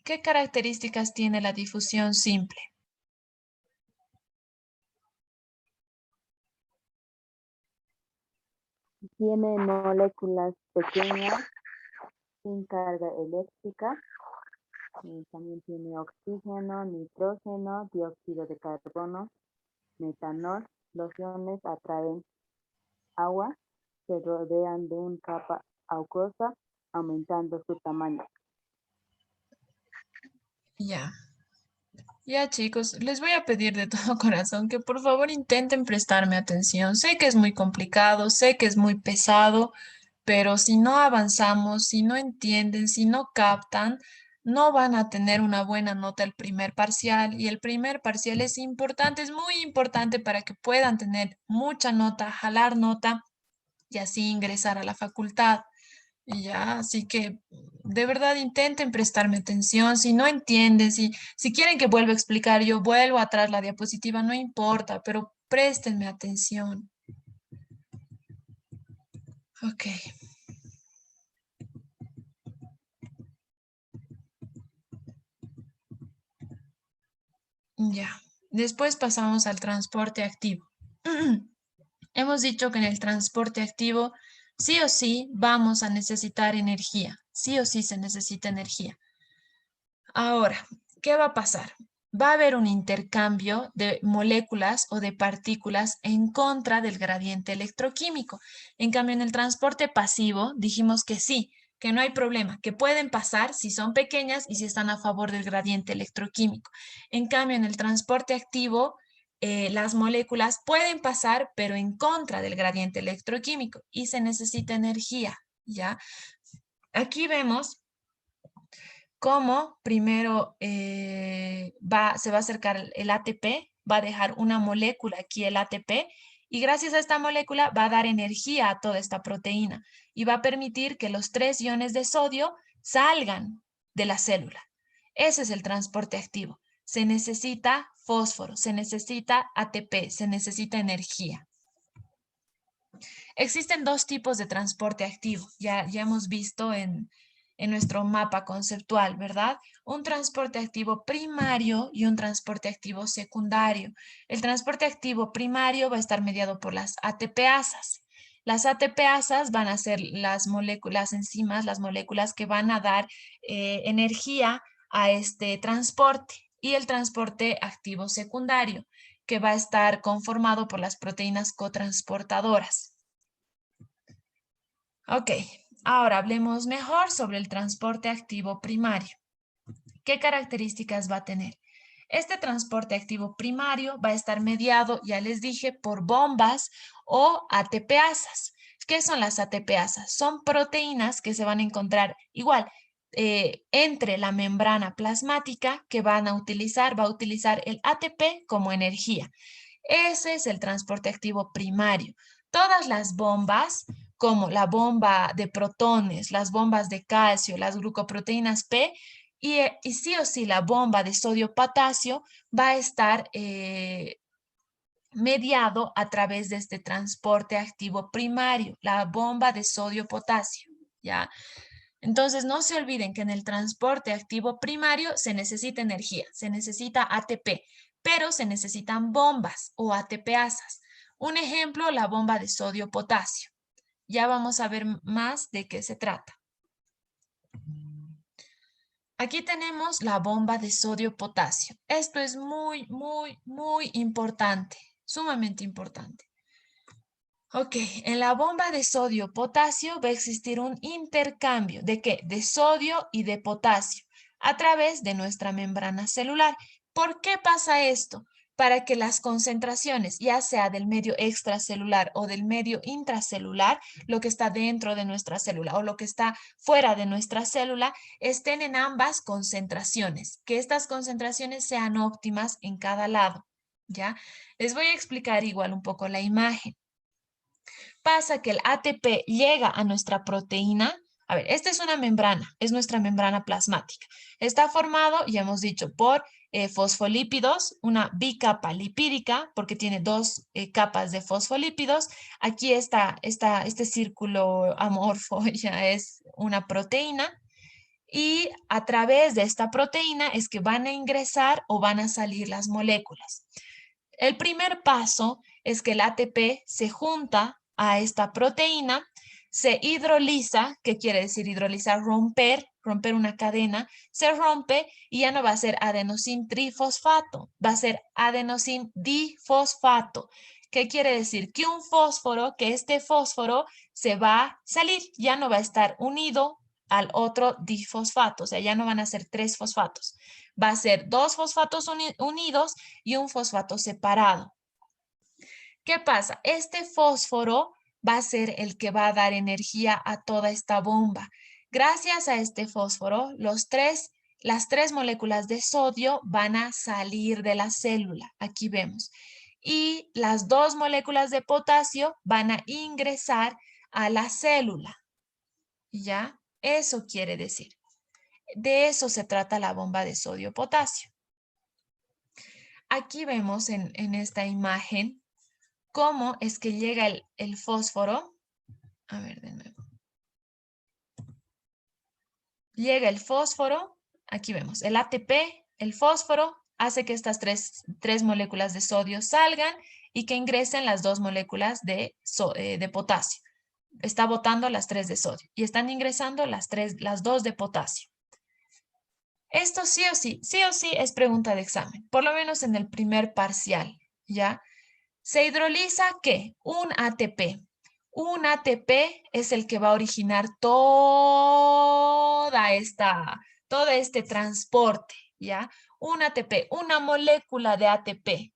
¿Qué características tiene la difusión simple? Tiene moléculas pequeñas sin carga eléctrica. Y también tiene oxígeno, nitrógeno, dióxido de carbono, metanol. Los iones atraen agua, se rodean de una capa acuosa, aumentando su tamaño. Ya. Ya, chicos, les voy a pedir de todo corazón que por favor intenten prestarme atención. Sé que es muy complicado, sé que es muy pesado, pero si no avanzamos, si no entienden, si no captan, no van a tener una buena nota el primer parcial. Y el primer parcial es importante, es muy importante para que puedan tener mucha nota, jalar nota y así ingresar a la facultad. Y ya, así que de verdad intenten prestarme atención. Si no entienden, si quieren que vuelva a explicar, yo vuelvo atrás la diapositiva, no importa, pero préstenme atención. Ok. Ya. Después pasamos al transporte activo. Hemos dicho que en el transporte activo sí o sí vamos a necesitar energía. Sí o sí se necesita energía. Ahora, ¿qué va a pasar? Va a haber un intercambio de moléculas o de partículas en contra del gradiente electroquímico. En cambio, en el transporte pasivo dijimos que sí, que no hay problema, que pueden pasar si son pequeñas y si están a favor del gradiente electroquímico. En cambio, en el transporte activo, las moléculas pueden pasar, pero en contra del gradiente electroquímico y se necesita energía, ¿ya? Aquí vemos cómo primero se va a acercar el ATP, va a dejar una molécula aquí, el ATP, y gracias a esta molécula va a dar energía a toda esta proteína y va a permitir que los 3 iones de sodio salgan de la célula. Ese es el transporte activo. Se necesita fósforo, se necesita ATP, se necesita energía. Existen 2 tipos de transporte activo, ya hemos visto en nuestro mapa conceptual, ¿verdad? Un transporte activo primario y un transporte activo secundario. El transporte activo primario va a estar mediado por las ATPasas. Las ATPasas van a ser las moléculas, enzimas, las moléculas que van a dar energía a este transporte. Y el transporte activo secundario, que va a estar conformado por las proteínas cotransportadoras. Ok, ahora hablemos mejor sobre el transporte activo primario. ¿Qué características va a tener? Este transporte activo primario va a estar mediado, ya les dije, por bombas o ATPasas. ¿Qué son las ATPasas? Son proteínas que se van a encontrar igual entre la membrana plasmática que va a utilizar el ATP como energía. Ese es el transporte activo primario. Todas las bombas, como la bomba de protones, las bombas de calcio, las glucoproteínas P, y sí o sí la bomba de sodio-potasio va a estar mediado a través de este transporte activo primario, la bomba de sodio-potasio, ¿ya? Entonces, no se olviden que en el transporte activo primario se necesita energía, se necesita ATP, pero se necesitan bombas o ATPasas. Un ejemplo, la bomba de sodio-potasio. Ya vamos a ver más de qué se trata. Aquí tenemos la bomba de sodio-potasio. Esto es muy, muy, muy importante, sumamente importante. Ok, en la bomba de sodio-potasio va a existir un intercambio. ¿De qué? De sodio y de potasio a través de nuestra membrana celular. ¿Por qué pasa esto? Para que las concentraciones, ya sea del medio extracelular o del medio intracelular, lo que está dentro de nuestra célula o lo que está fuera de nuestra célula, estén en ambas concentraciones. Que estas concentraciones sean óptimas en cada lado. ¿Ya? Les voy a explicar igual un poco la imagen. Pasa que el ATP llega a nuestra proteína. A ver, esta es una membrana, es nuestra membrana plasmática. Está formado, ya hemos dicho, por fosfolípidos, una bicapa lipídica, porque tiene dos capas de fosfolípidos. Aquí está este círculo amorfo, ya es una proteína. Y a través de esta proteína es que van a ingresar o van a salir las moléculas. El primer paso es que el ATP se junta a esta proteína, se hidroliza, ¿qué quiere decir hidrolizar? Romper una cadena, se rompe y ya no va a ser adenosín trifosfato, va a ser adenosín difosfato. ¿Qué quiere decir? Que este fósforo se va a salir, ya no va a estar unido al otro difosfato, o sea, ya no van a ser 3 fosfatos. Va a ser 2 fosfatos unidos y un fosfato separado. ¿Qué pasa? Este fósforo va a ser el que va a dar energía a toda esta bomba. Gracias a este fósforo, las tres moléculas de sodio van a salir de la célula. Aquí vemos. Y las 2 moléculas de potasio van a ingresar a la célula. ¿Ya? Eso quiere decir. De eso se trata la bomba de sodio-potasio. Aquí vemos en esta imagen cómo es que llega el fósforo. A ver, de nuevo. Llega el fósforo. Aquí vemos el ATP, el fósforo, hace que estas tres moléculas de sodio salgan y que ingresen las 2 moléculas de potasio. Está botando las 3 de sodio y están ingresando las 2 de potasio. Esto sí o sí es pregunta de examen, por lo menos en el primer parcial, ¿ya? ¿Se hidroliza qué? Un ATP. Un ATP es el que va a originar todo este transporte, ¿ya? Un ATP, una molécula de ATP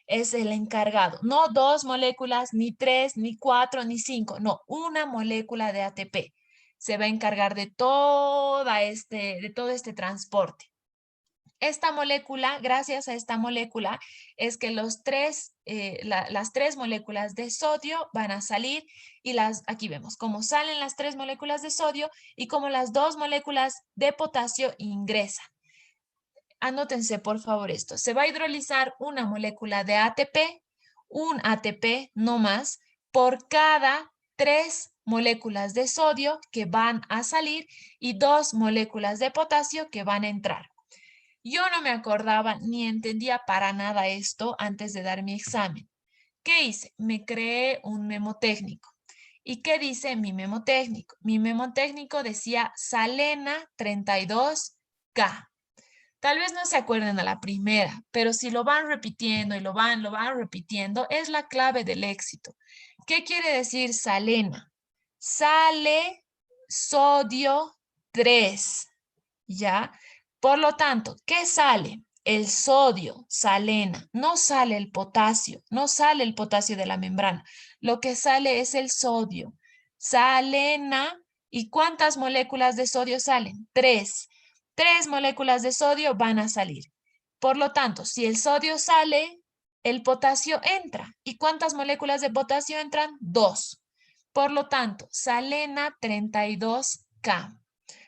es el encargado. No 2 moléculas, ni 3, ni 4, ni 5, no, una molécula de ATP se va a encargar de todo este transporte. Esta molécula, gracias a esta molécula, es que las 3 moléculas de sodio van a salir y aquí vemos cómo salen las 3 moléculas de sodio y cómo las 2 moléculas de potasio ingresan. Anótense por favor esto. Se va a hidrolizar una molécula de ATP, un ATP no más, por cada 3 moléculas de sodio que van a salir y 2 moléculas de potasio que van a entrar. Yo no me acordaba ni entendía para nada esto antes de dar mi examen. ¿Qué hice? Me creé un memotécnico. ¿Y qué dice mi memotécnico? Mi memotécnico decía Salena 32K. Tal vez no se acuerden a la primera, pero si lo van repitiendo y lo van repitiendo, es la clave del éxito. ¿Qué quiere decir salena? Sale sodio 3, ¿ya? Por lo tanto, ¿qué sale? El sodio, salena, no sale el potasio, no sale el potasio de la membrana. Lo que sale es el sodio. Salena, ¿y cuántas moléculas de sodio salen? 3. 3 moléculas de sodio van a salir. Por lo tanto, si el sodio sale, el potasio entra. ¿Y cuántas moléculas de potasio entran? 2. Por lo tanto, salena 32K.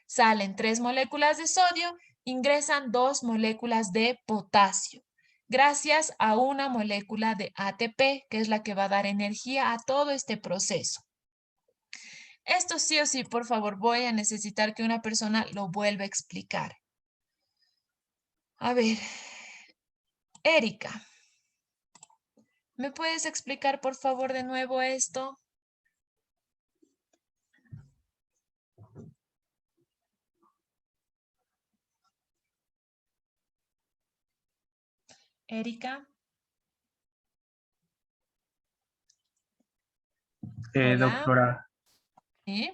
Salen 3 moléculas de sodio, ingresan 2 moléculas de potasio, gracias a una molécula de ATP, que es la que va a dar energía a todo este proceso. Esto sí o sí, por favor, voy a necesitar que una persona lo vuelva a explicar. A ver, Erika, ¿Me puedes explicar, por favor, de nuevo esto? Erika. Hola. Doctora, ¿Sí?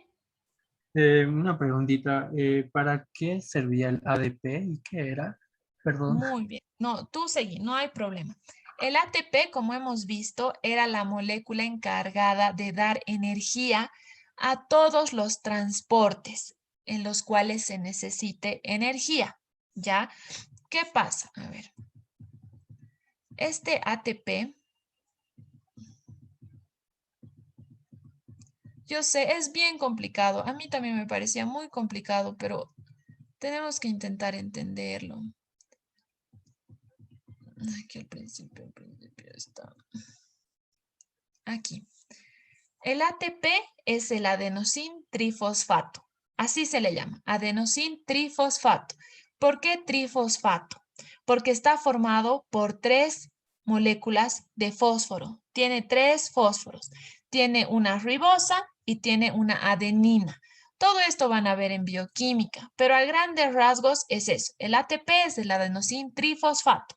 una preguntita. ¿Para qué servía el ADP y qué era? Perdón. Muy bien. No, tú seguí, no hay problema. El ATP, como hemos visto, era la molécula encargada de dar energía a todos los transportes en los cuales se necesite energía. ¿Ya? ¿Qué pasa? A ver. Este ATP, yo sé, es bien complicado. A mí también me parecía muy complicado, pero tenemos que intentar entenderlo. Aquí al principio está. Aquí. El ATP es el adenosín trifosfato. Así se le llama, adenosín trifosfato. ¿Por qué trifosfato? Porque está formado por 3 moléculas de fósforo. Tiene 3 fósforos. Tiene una ribosa y tiene una adenina. Todo esto van a ver en bioquímica, pero a grandes rasgos es eso. El ATP es el adenosín trifosfato.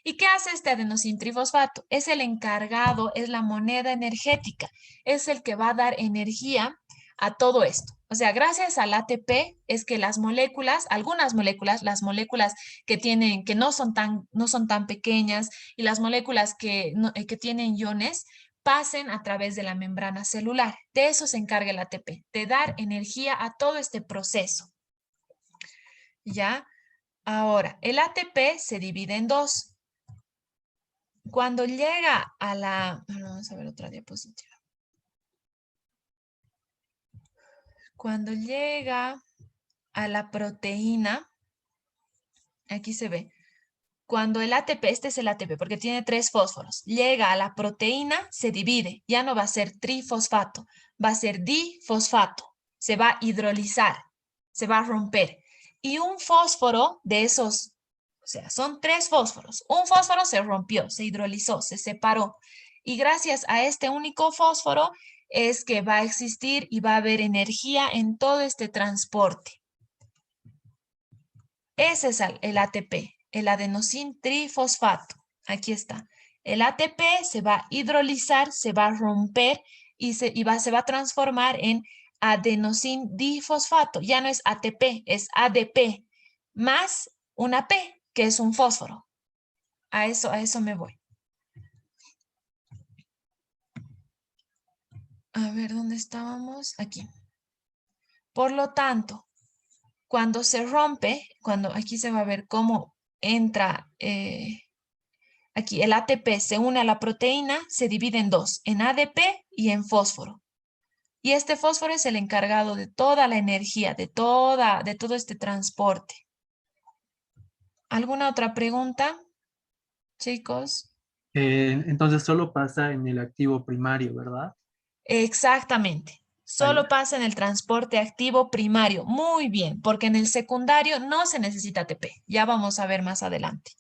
¿Y qué hace este adenosintrifosfato? Es el encargado, es la moneda energética, es el que va a dar energía a todo esto. O sea, gracias al ATP es que las moléculas, algunas moléculas, las moléculas que tienen, que no son tan pequeñas y las moléculas que tienen iones, pasen a través de la membrana celular. De eso se encarga el ATP, de dar energía a todo este proceso. ¿Ya? Ahora, el ATP se divide en 2. Cuando llega a la... Vamos a ver otra diapositiva. Cuando llega a la proteína, aquí se ve, cuando el ATP, este es el ATP porque tiene 3 fósforos, llega a la proteína, se divide, ya no va a ser trifosfato, va a ser difosfato, se va a hidrolizar, se va a romper. Y un fósforo de esos, o sea, son 3 fósforos, un fósforo se rompió, se hidrolizó, se separó. Y gracias a este único fósforo es que va a existir y va a haber energía en todo este transporte. Ese es el ATP, el adenosín trifosfato. Aquí está. El ATP se va a hidrolizar, se va a romper y se va a transformar en adenosín difosfato. Ya no es ATP, es ADP, más una P, que es un fósforo. A eso me voy. A ver, ¿dónde estábamos? Aquí. Por lo tanto, cuando se rompe, aquí se va a ver cómo entra, aquí el ATP se une a la proteína, se divide en 2, en ADP y en fósforo. Y este fósforo es el encargado de toda la energía, de todo este transporte. ¿Alguna otra pregunta, chicos? Entonces solo pasa en el activo primario, ¿verdad? Exactamente. Solo pasa en el transporte activo primario. Muy bien, porque en el secundario no se necesita ATP. Ya vamos a ver más adelante.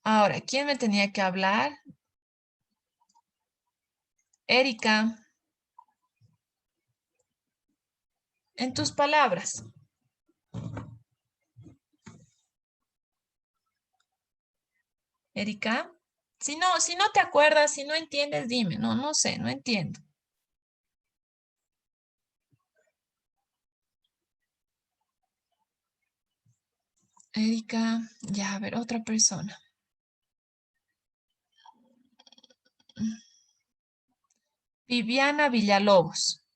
Ahora, ¿quién me tenía que hablar? Erika. En tus palabras. Erika. Si no te acuerdas, si no entiendes, dime. No sé, no entiendo. Erika, ya, a ver, otra persona. Viviana Villalobos.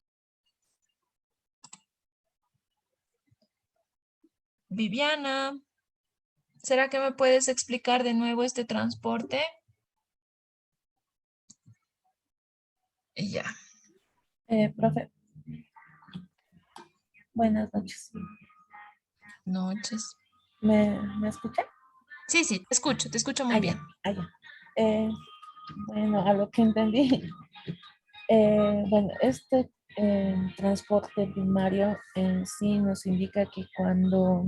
Viviana, ¿será que me puedes explicar de nuevo este transporte? Ya. Profe, buenas noches. Noches. ¿Me escucha? Sí, te escucho muy bien. Ya. Bueno, a lo que entendí, bueno, este transporte primario en sí nos indica que cuando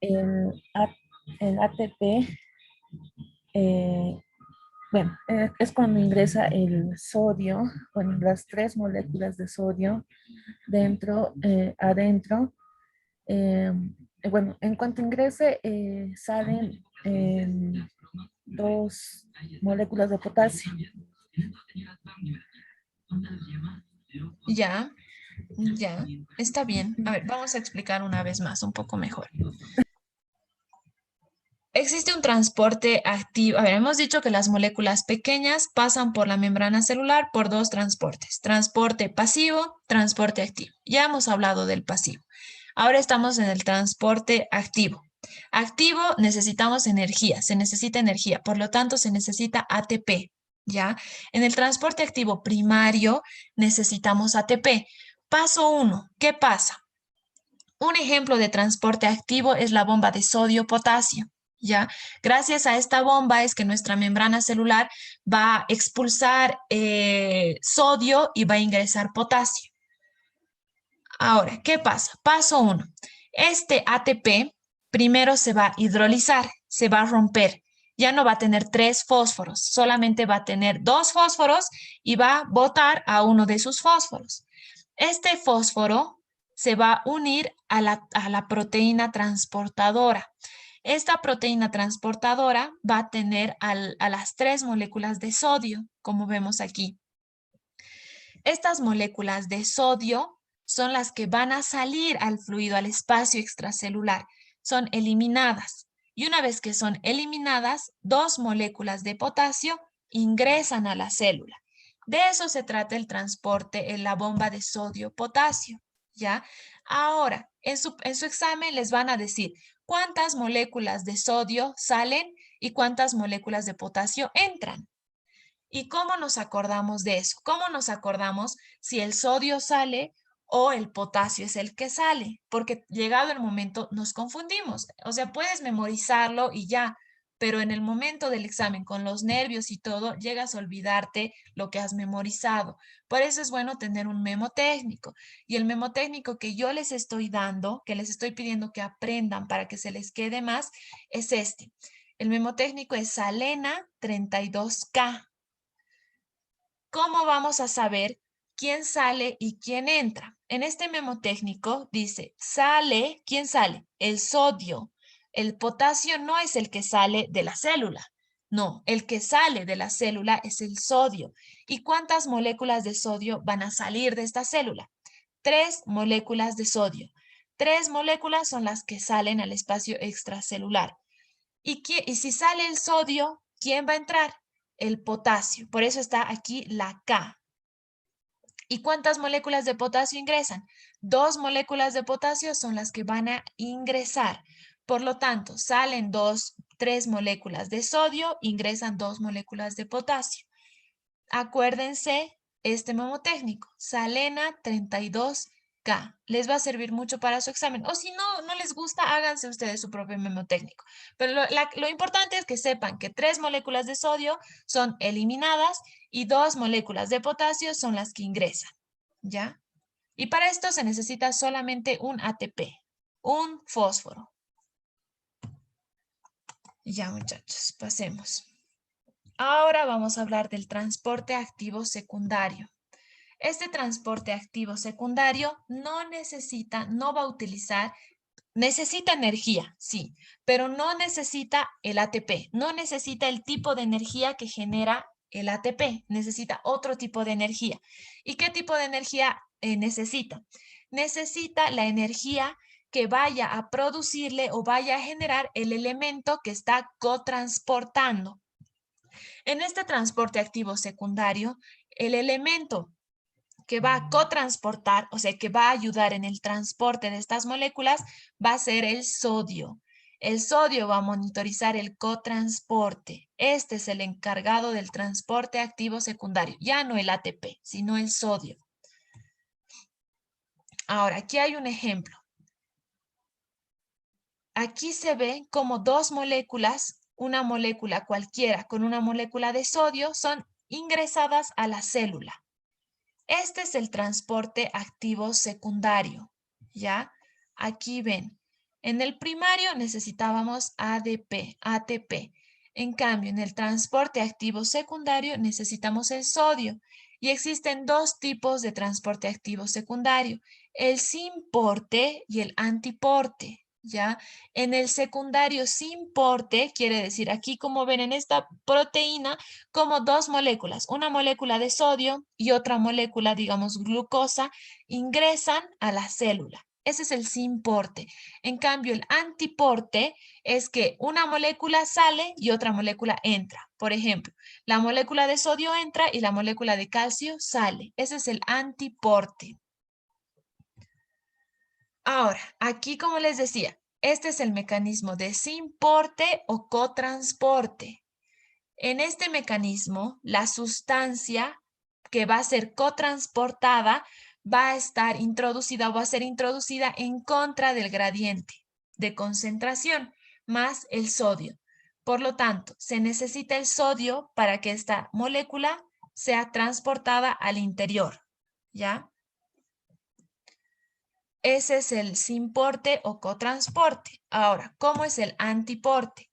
el ATP es cuando ingresa el sodio, bueno, las 3 moléculas de sodio adentro. Bueno, en cuanto ingrese, salen 2 moléculas de potasio. Ya, ya, está bien. A ver, vamos a explicar una vez más, un poco mejor. Existe un transporte activo. A ver, hemos dicho que las moléculas pequeñas pasan por la membrana celular por 2 transportes. Transporte pasivo, transporte activo. Ya hemos hablado del pasivo. Ahora estamos en el transporte activo. Activo necesitamos energía, se necesita energía, por lo tanto se necesita ATP, ¿ya? En el transporte activo primario necesitamos ATP. Paso 1, ¿qué pasa? Un ejemplo de transporte activo es la bomba de sodio-potasio, ¿ya? Gracias a esta bomba es que nuestra membrana celular va a expulsar sodio y va a ingresar potasio. Ahora, ¿qué pasa? Paso 1. Este ATP primero se va a hidrolizar, se va a romper. Ya no va a tener 3 fósforos, solamente va a tener 2 fósforos y va a botar a uno de sus fósforos. Este fósforo se va a unir a la proteína transportadora. Esta proteína transportadora va a tener a las 3 moléculas de sodio, como vemos aquí. Estas moléculas de sodio son las que van a salir al fluido, al espacio extracelular. Son eliminadas. Y una vez que son eliminadas, 2 moléculas de potasio ingresan a la célula. De eso se trata el transporte en la bomba de sodio-potasio, ¿ya? Ahora, en su examen les van a decir cuántas moléculas de sodio salen y cuántas moléculas de potasio entran. ¿Y cómo nos acordamos de eso? ¿Cómo nos acordamos si el sodio sale o el potasio es el que sale? Porque llegado el momento nos confundimos. O sea, puedes memorizarlo y ya, pero en el momento del examen, con los nervios y todo, llegas a olvidarte lo que has memorizado. Por eso es bueno tener un memo técnico. Y el memo técnico que yo les estoy dando, que les estoy pidiendo que aprendan para que se les quede más, es este. El memo técnico es Salena 32K. ¿Cómo vamos a saber quién sale y quién entra? En este memo técnico dice, sale, ¿quién sale? El sodio. El potasio no es el que sale de la célula. No, el que sale de la célula es el sodio. ¿Y cuántas moléculas de sodio van a salir de esta célula? 3 moléculas de sodio. 3 moléculas son las que salen al espacio extracelular. Y si sale el sodio, ¿quién va a entrar? El potasio. Por eso está aquí la K. ¿Y cuántas moléculas de potasio ingresan? 2 moléculas de potasio son las que van a ingresar. Por lo tanto, salen 3 moléculas de sodio, ingresan 2 moléculas de potasio. Acuérdense este memo técnico, Salena 32K. Les va a servir mucho para su examen. O si no les gusta, háganse ustedes su propio memo técnico. Pero lo importante es que sepan que 3 moléculas de sodio son eliminadas y 2 moléculas de potasio son las que ingresan. ¿Ya? Y para esto se necesita solamente un ATP, un fósforo. Ya, muchachos, pasemos. Ahora vamos a hablar del transporte activo secundario. Este transporte activo secundario necesita energía, sí, pero no necesita el ATP, no necesita el tipo de energía que genera el ATP, necesita otro tipo de energía. ¿Y qué tipo de energía necesita? Necesita la energía que vaya a producirle o vaya a generar el elemento que está cotransportando. En este transporte activo secundario, el elemento que va a cotransportar, o sea, que va a ayudar en el transporte de estas moléculas, va a ser el sodio. El sodio va a monitorizar el cotransporte. Este es el encargado del transporte activo secundario, ya no el ATP, sino el sodio. Ahora, aquí hay un ejemplo. Aquí se ve como 2 moléculas, una molécula cualquiera con una molécula de sodio, son ingresadas a la célula. Este es el transporte activo secundario, ¿ya? Aquí ven, en el primario necesitábamos ATP. En cambio, en el transporte activo secundario necesitamos el sodio. Y existen dos tipos de transporte activo secundario, el sin porte y el antiporte, ¿ya? En el secundario sin porte, quiere decir aquí como ven en esta proteína, como dos moléculas, una molécula de sodio y otra molécula, digamos, glucosa, ingresan a la célula. Ese es el sin porte. En cambio, el antiporte es que una molécula sale y otra molécula entra. Por ejemplo, la molécula de sodio entra y la molécula de calcio sale. Ese es el antiporte. Ahora, aquí como les decía, este es el mecanismo de sin porte o cotransporte. En este mecanismo, la sustancia que va a ser cotransportada va a estar introducida o va a ser introducida en contra del gradiente de concentración más el sodio. Por lo tanto, se necesita el sodio para que esta molécula sea transportada al interior, ¿ya? Ese es el sin porte o cotransporte. Ahora, ¿cómo es el antiporte?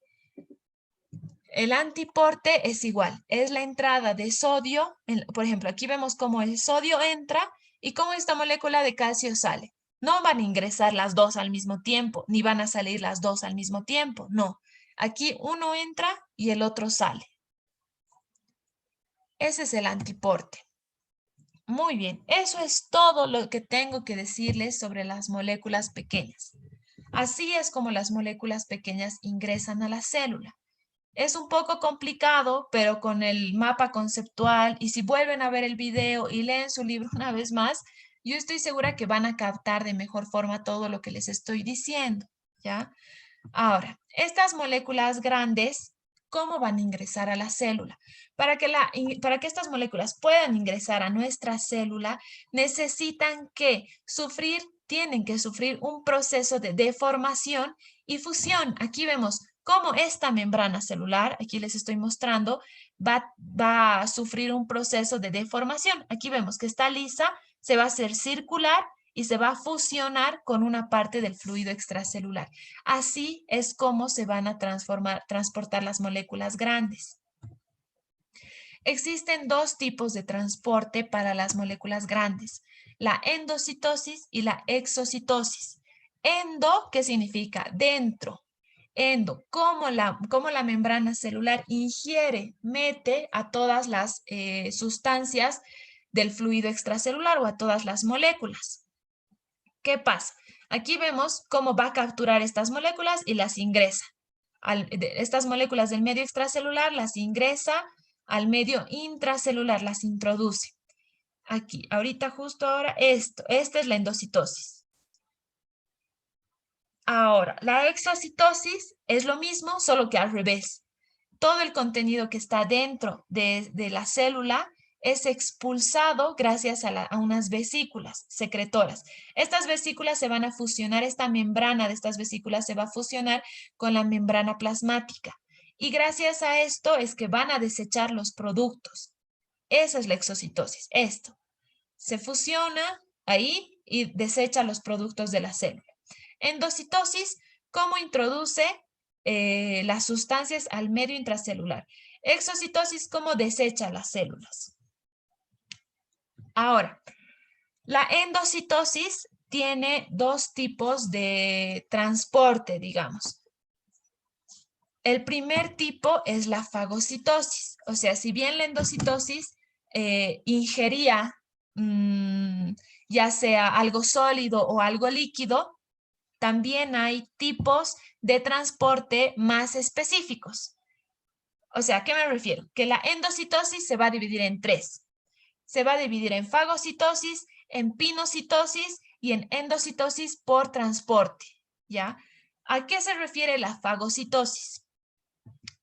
El antiporte es igual, es la entrada de sodio, por ejemplo, aquí vemos cómo el sodio entra y cómo esta molécula de calcio sale. No van a ingresar las dos al mismo tiempo, ni van a salir las dos al mismo tiempo, no. Aquí uno entra y el otro sale. Ese es el antiporte. Muy bien, eso es todo lo que tengo que decirles sobre las moléculas pequeñas. Así es como las moléculas pequeñas ingresan a la célula. Es un poco complicado, pero con el mapa conceptual y si vuelven a ver el video y leen su libro una vez más, yo estoy segura que van a captar de mejor forma todo lo que les estoy diciendo, ¿ya? Ahora, estas moléculas grandes, ¿cómo van a ingresar a la célula? Para que estas moléculas puedan ingresar a nuestra célula, tienen que sufrir un proceso de deformación y fusión. Aquí vemos cómo esta membrana celular, aquí les estoy mostrando, va a sufrir un proceso de deformación. Aquí vemos que está lisa, se va a hacer circular y se va a fusionar con una parte del fluido extracelular. Así es como se van a transportar las moléculas grandes. Existen dos tipos de transporte para las moléculas grandes, la endocitosis y la exocitosis. Endo, ¿qué significa? Dentro. Endo, cómo la membrana celular mete a todas las sustancias del fluido extracelular o a todas las moléculas. ¿Qué pasa? Aquí vemos cómo va a capturar estas moléculas y las ingresa. Estas moléculas del medio extracelular las ingresa al medio intracelular, las introduce. Aquí, ahorita, justo ahora, esta es la endocitosis. Ahora, la exocitosis es lo mismo, solo que al revés. Todo el contenido que está dentro de la célula es expulsado gracias a unas vesículas secretoras. Estas vesículas se van a fusionar, esta membrana de estas vesículas se va a fusionar con la membrana plasmática. Y gracias a esto es que van a desechar los productos. Esa es la exocitosis, esto. Se fusiona ahí y desecha los productos de la célula. Endocitosis, ¿cómo introduce las sustancias al medio intracelular? Exocitosis, ¿cómo desecha las células? Ahora, la endocitosis tiene dos tipos de transporte, digamos. El primer tipo es la fagocitosis. O sea, si bien la endocitosis ingería ya sea algo sólido o algo líquido, también hay tipos de transporte más específicos. O sea, ¿a qué me refiero? Que la endocitosis se va a dividir en tres. Se va a dividir en fagocitosis, en pinocitosis y en endocitosis por transporte, ¿ya? ¿A qué se refiere la fagocitosis?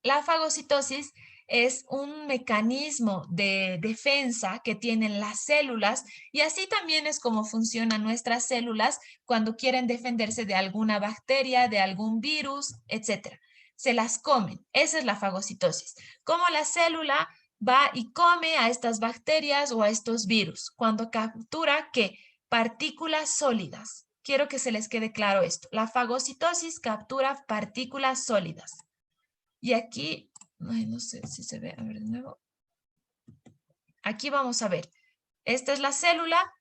La fagocitosis es un mecanismo de defensa que tienen las células y así también es como funcionan nuestras células cuando quieren defenderse de alguna bacteria, de algún virus, etc. Se las comen. Esa es la fagocitosis. Cómo la célula va y come a estas bacterias o a estos virus cuando captura, ¿qué? Partículas sólidas. Quiero que se les quede claro esto. La fagocitosis captura partículas sólidas. Y aquí Ay, no sé si se ve. A ver de nuevo. Aquí vamos a ver. Esta es la célula.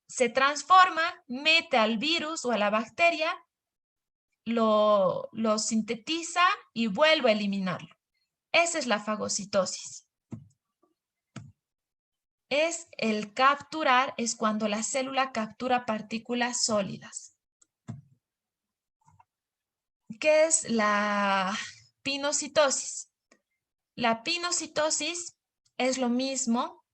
Se transforma, mete al virus o a la bacteria, lo sintetiza y vuelve a eliminarlo. Esa es la fagocitosis. Es el capturar, es cuando la célula captura partículas sólidas. ¿Qué es la pinocitosis? La pinocitosis es lo mismo,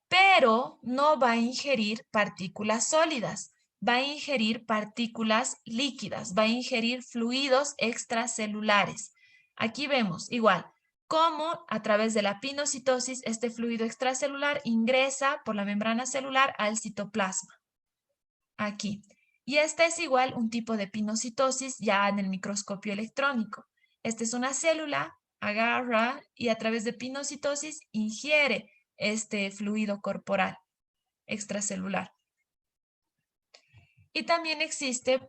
pero no va a ingerir partículas sólidas, va a ingerir partículas líquidas, va a ingerir fluidos extracelulares. Aquí vemos igual cómo a través de la pinocitosis este fluido extracelular ingresa por la membrana celular al citoplasma. Aquí. Y este es igual un tipo de pinocitosis ya en el microscopio electrónico. Esta es una célula, agarra y a través de pinocitosis ingiere este fluido corporal extracelular. Y también existe,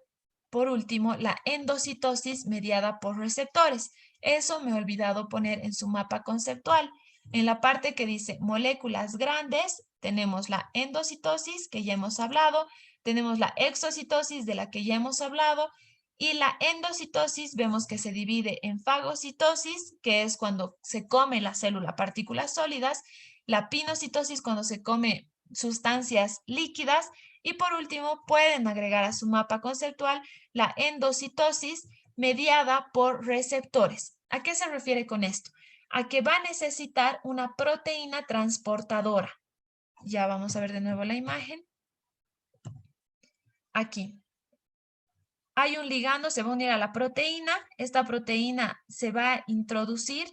por último, la endocitosis mediada por receptores. Eso me he olvidado poner en su mapa conceptual. En la parte que dice moléculas grandes, tenemos la endocitosis, que ya hemos hablado, tenemos la exocitosis, de la que ya hemos hablado, y la endocitosis vemos que se divide en fagocitosis, que es cuando se come la célula partículas sólidas, la pinocitosis cuando se come sustancias líquidas, y por último pueden agregar a su mapa conceptual la endocitosis mediada por receptores. ¿A qué se refiere con esto? A que va a necesitar una proteína transportadora. Ya vamos a ver de nuevo la imagen. Aquí. Hay un ligando, se va a unir a la proteína. Esta proteína se va a introducir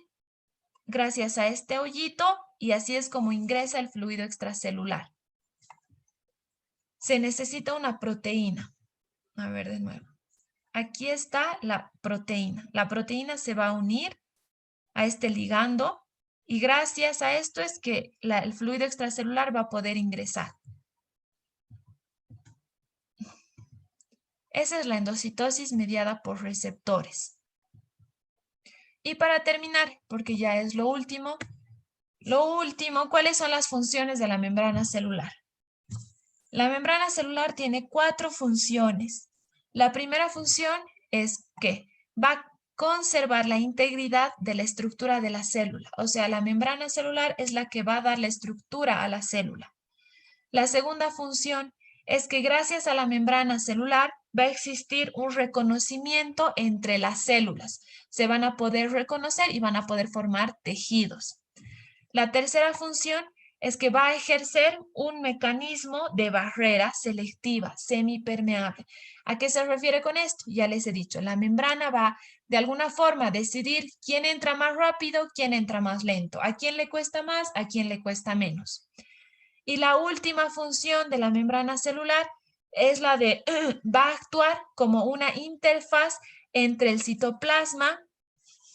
gracias a este hoyito y así es como ingresa el fluido extracelular. Se necesita una proteína. A ver de nuevo. Aquí está la proteína. La proteína se va a unir a este ligando y gracias a esto es que el fluido extracelular va a poder ingresar. Esa es la endocitosis mediada por receptores. Y para terminar, porque ya es lo último, ¿cuáles son las funciones de la membrana celular? La membrana celular tiene 4 funciones. La primera función es que va a conservar la integridad de la estructura de la célula. O sea, la membrana celular es la que va a dar la estructura a la célula. La segunda función es que gracias a la membrana celular va a existir un reconocimiento entre las células. Se van a poder reconocer y van a poder formar tejidos. La tercera función es que va a ejercer un mecanismo de barrera selectiva, semipermeable. ¿A qué se refiere con esto? Ya les he dicho, la membrana va de alguna forma a decidir quién entra más rápido, quién entra más lento, a quién le cuesta más, a quién le cuesta menos. Y la última función de la membrana celular es la de, va a actuar como una interfaz entre el citoplasma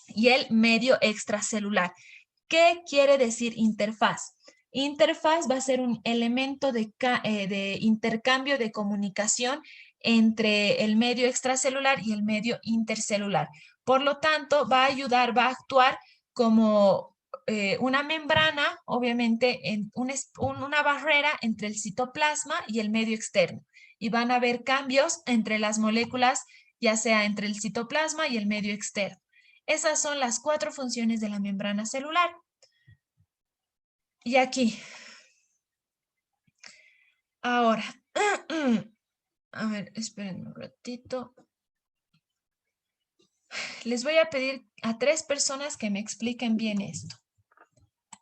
y el medio extracelular. ¿Qué quiere decir interfaz? Interfaz va a ser un elemento de intercambio de comunicación entre el medio extracelular y el medio intercelular. Por lo tanto, va a ayudar, va a actuar como una membrana, obviamente, en una barrera entre el citoplasma y el medio externo. Y van a haber cambios entre las moléculas, ya sea entre el citoplasma y el medio externo. Esas son las 4 funciones de la membrana celular. Y aquí. Ahora. A ver, esperen un ratito. Les voy a pedir a 3 personas que me expliquen bien esto.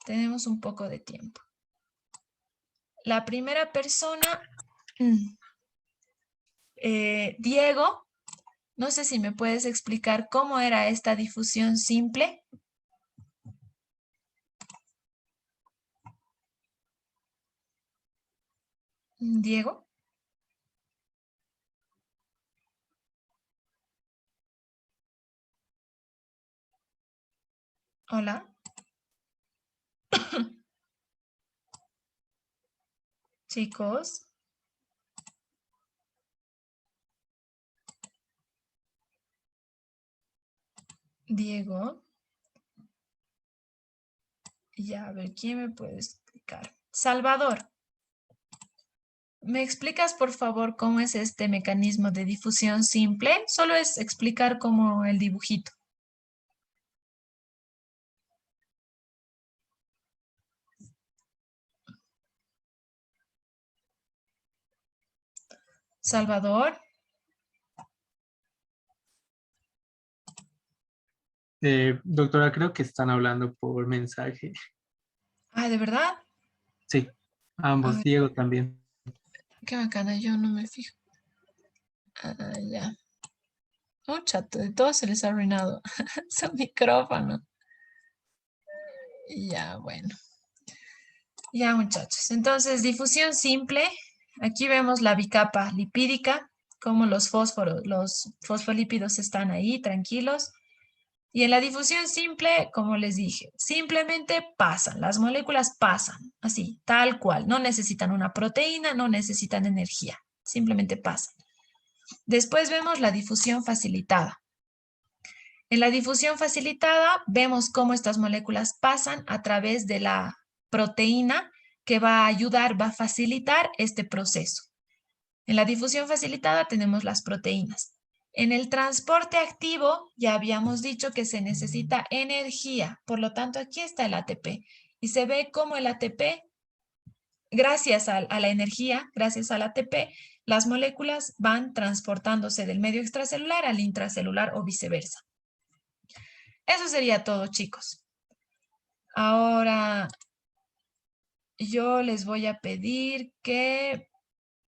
Tenemos un poco de tiempo. La primera persona, Diego, no sé si me puedes explicar cómo era esta difusión simple. Diego. Hola. Chicos. Diego. Ya, a ver, ¿quién me puede explicar? Salvador, ¿me explicas por favor cómo es este mecanismo de difusión simple? Solo es explicar como el dibujito. Salvador. Doctora, creo que están hablando por mensaje. Ah, ¿de verdad? Sí, ambos, Ay, Diego también. qué bacana, yo no me fijo. Ah, ya. Un chato, de todos se les ha arruinado su micrófono. Ya, bueno. Ya, muchachos. Entonces, difusión simple. Aquí vemos la bicapa lipídica, como los fosfolípidos están ahí, tranquilos. Y en la difusión simple, como les dije, simplemente pasan, las moléculas pasan, así, tal cual. No necesitan una proteína, no necesitan energía, simplemente pasan. Después vemos la difusión facilitada. En la difusión facilitada vemos cómo estas moléculas pasan a través de la proteína que va a ayudar, va a facilitar este proceso. En la difusión facilitada tenemos las proteínas. En el transporte activo ya habíamos dicho que se necesita energía, por lo tanto aquí está el ATP y se ve cómo el ATP, gracias a la energía, gracias al ATP, las moléculas van transportándose del medio extracelular al intracelular o viceversa. Eso sería todo, chicos. Ahora yo les voy a pedir que